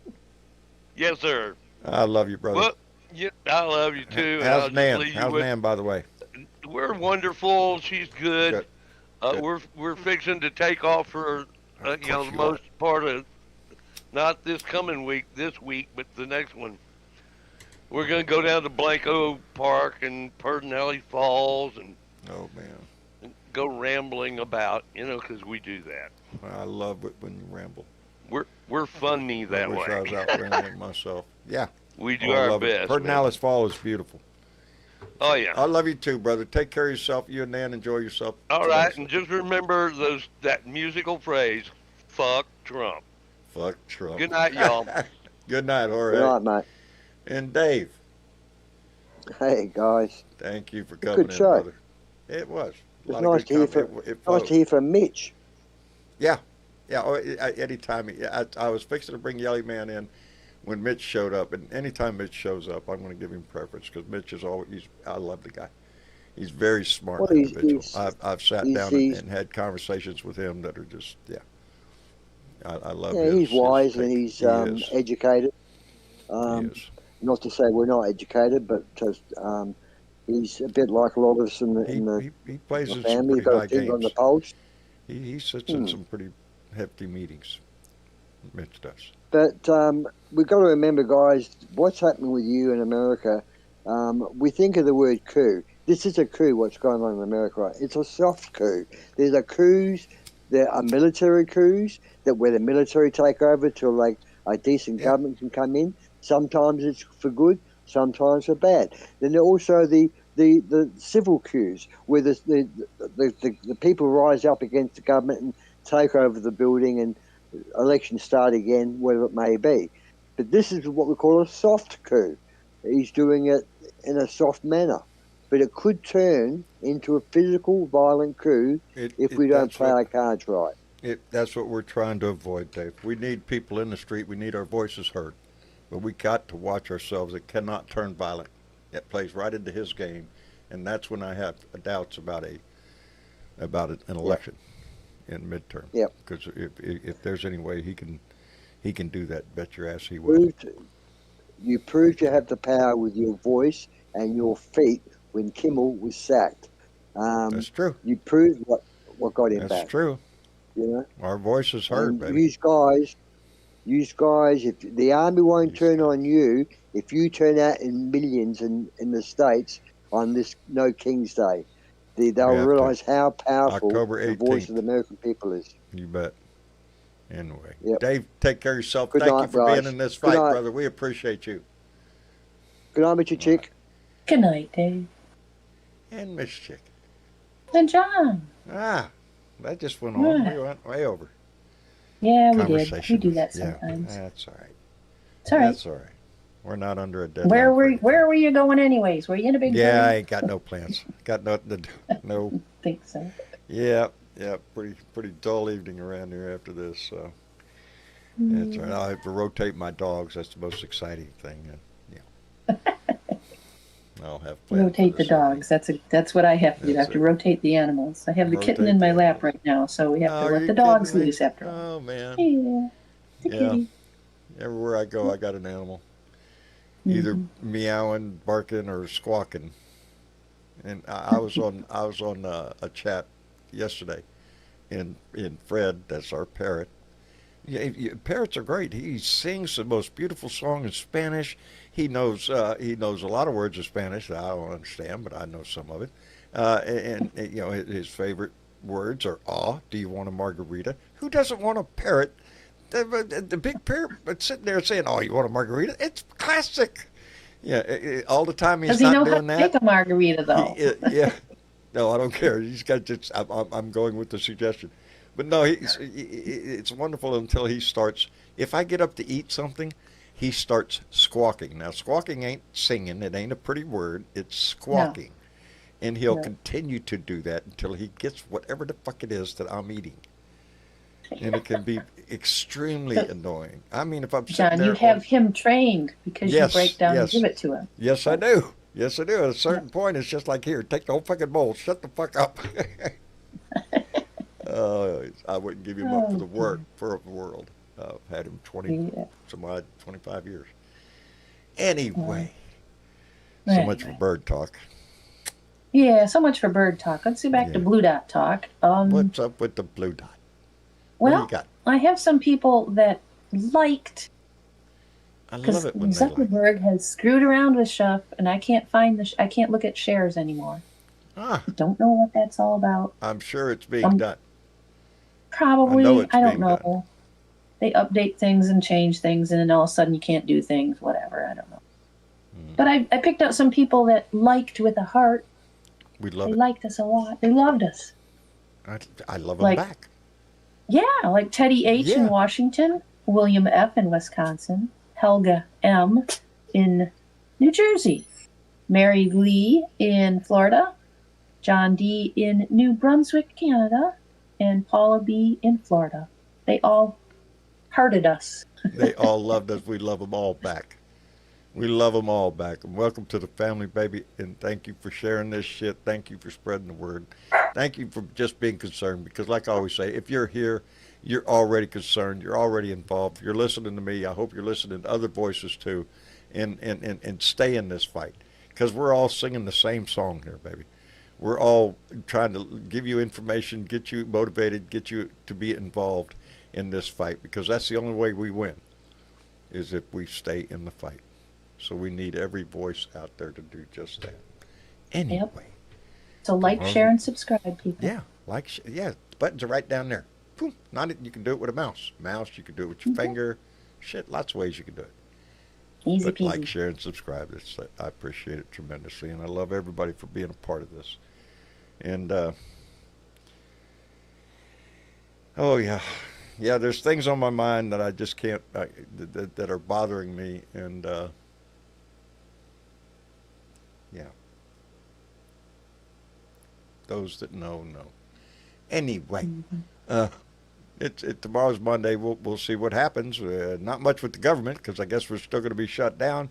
Yes, sir. I love you, brother. Well, yeah, I love you too. and How's I'll just Nan? leave you How's with, Nan, by the way? we're wonderful. She's good. Good. Good. We're fixing to take off for Of course the you most part of not this coming week, this week, but the next one. We're gonna go down to Blanco Park and Perdinelli Falls and Oh, man. go rambling about, 'cause we do that. I love it when you ramble. We're funny I that wish way. I was out rambling myself. Yeah. We do Oh, I our love best. it. man. Perdinellis Fall is beautiful. Oh yeah. I love you too, brother. Take care of yourself. You and Nan enjoy yourself. All right, and just remember that musical phrase, "Fuck Trump." Fuck Trump. Good night, y'all. Good night, Jorge. Good night, mate. And Dave, Hey, guys. thank you for Good coming in, show. brother. It was. A It's lot nice of to hear good from. comment. It Nice flowed. to hear from Mitch. Yeah. Anytime. I was fixing to bring Yelly Man in when Mitch showed up, and anytime Mitch shows up, I'm going to give him preference because Mitch is always. I love the guy. He's very smart Well, individual. I've sat down he's- and had conversations with him that are just I love. Yeah, his, he's wise his and take. he's He is. educated. He is. Not to say we're not educated, but just, he's a bit like a lot of us in the He plays in some family. He's pretty got high a finger on the games. pulse. He sits in some pretty hefty meetings. Mitch does. But we've got to remember, guys, what's happening with you in America. We think of the word coup. This is a coup, what's going on in America, right? It's a soft coup. There's a coups, there are military coups, that where the military take over till like a decent government can come in. Sometimes it's for good, sometimes for bad. Then there are also the civil coups, where the people rise up against the government and take over the building and elections start again, whatever it may be. But this is what we call a soft coup. He's doing it in a soft manner. But it could turn into a physical, violent coup if we don't play our cards right. That's what we're trying to avoid, Dave. We need people in the street. We need our voices heard. But we got to watch ourselves. It cannot turn violent. It plays right into his game. And that's when I have doubts about an election in midterm. Yep. Because if there's any way he can do that, bet your ass he will. You proved you have the power with your voice and your feet when Kimmel was sacked. That's true. You proved what got him back. That's true. You know? Our voice is heard, And baby. use guys, if the army won't turn on you, if you turn out in millions in the States on this No King's Day, they'll have realize how powerful October the voice 18th. of the American people is. You bet. Anyway, Yep. Dave, take care of yourself. Good Thank night, you for guys. being in this Good fight, night. brother. We appreciate you. Good night, Mr. Chick. Good night, Dave. And Miss Chick. And John. That just went on. Yeah. We went way over. Yeah, we did. We Conversation. do that Yeah, sometimes. that's all right. It's all right. That's all right. We're not under a deadline. Where for anything. were you going anyways? Were you in a big Yeah, I hurry? ain't got no plans. Got nothing to do. No. I think so. Yeah. Pretty dull evening around here after this. So that's all right. I'll have to rotate my dogs. That's the most exciting thing. Yeah. I'll have plans Rotate for the this evening. dogs. That's what I have to do. I That's have to it. rotate the animals. I have the kitten Rotate in the my lap animals. right now, so we have Oh, to are let you the dogs kidding me? loose after a while. Oh man. Yeah, it's a Yeah. kitty. Everywhere I go, I got an animal, either Hmm. meowing, barking, or squawking. And I was on a chat yesterday, and Fred, that's our parrot. Yeah, parrots are great. He sings the most beautiful song in Spanish. He knows a lot of words of Spanish that I don't understand, but I know some of it. And you know his favorite words are "Ah, do you want a margarita?" Who doesn't want a parrot? The big parrot, but sitting there saying, "Oh, you want a margarita?" It's classic. Yeah, all the time Does he's he not know how doing to make that. a margarita He, though? yeah, no, I don't care. He's got just. I'm going with the suggestion, but no, it's wonderful until he starts. If I get up to eat something, he starts squawking. Now, squawking ain't singing. It ain't a pretty word. It's No, squawking, and he'll no. continue to do that until he gets whatever the fuck it is that I'm eating, and it can be extremely So, annoying. I mean, if I'm sitting John, you there on. have him trained because you break Yes, down and give yes, it to him. yes, I So, do. Yes, I do. At a yeah. certain point, it's just like, here, take the whole fucking bowl. Shut the fuck up. I wouldn't give him up for Oh, the work dear. for the world. I've had him 20, Yeah. some odd 25 years. Uh, Anyway, so much for anyway. bird talk. Yeah, so much for bird talk. Let's get back to Yeah. blue dot talk. What's up with the blue dot? What do you Well, got? I have some people that liked I love because it when they like. Zuckerberg has screwed around with stuff, and I can't find I can't look at shares anymore. Ah, I don't know what that's all about. I'm sure it's being done. I know Probably, it's I don't being done. know. They update things and change things, and then all of a sudden you can't do things. Whatever, I don't know. Mm, But I picked out some people that liked with a heart. we They love it. liked us a lot. They loved us. I love them Like, back. yeah, like Teddy H in Yeah. Washington, William F in Wisconsin, Helga M in New Jersey, Mary Lee in Florida, John D in New Brunswick, Canada, and Paula B in Florida. They all hearted us. They all loved us. We love them all back. We love them all back. And welcome to the family, baby. And thank you for sharing this shit. Thank you for spreading the word. Thank you for just being concerned. Because, like I always say, if you're here, you're already concerned. You're already involved. You're listening to me. I hope you're listening to other voices too. And stay in this fight. Because we're all singing the same song here, baby. We're all trying to give you information, get you motivated, get you to be involved in this fight. Because that's the only way we win, is if we stay in the fight. So we need every voice out there to do just that. Anyway, Yep. So like, tomorrow, share, and subscribe, people. yeah, yeah, buttons are right down there. Boom, not it. You can do it with a mouse. You can do it with your Mhm. finger. Shit, lots of ways you can do it. Easy But like, peasy. share, and subscribe. I appreciate it tremendously, and I love everybody for being a part of this. And oh yeah, yeah. There's things on my mind that I just can't that are bothering me, and yeah, those that know know. Anyway, Mhm. uh, tomorrow's Monday. We'll see what happens. Not much with the government because I guess we're still going to be shut down.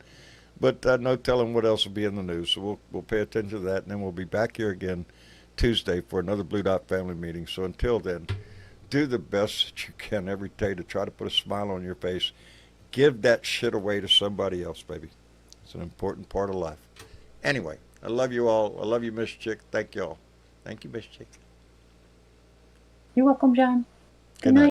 But no telling what else will be in the news. So we'll pay attention to that, and then we'll be back here again Tuesday for another Blue Dot family meeting. So until then, do the best that you can every day to try to put a smile on your face. Give that shit away to somebody else, baby. It's an important part of life. Anyway, I love you all. I love you, Miss Chick. Thank you all. Thank you, Miss Chick. You're welcome, John. Good night.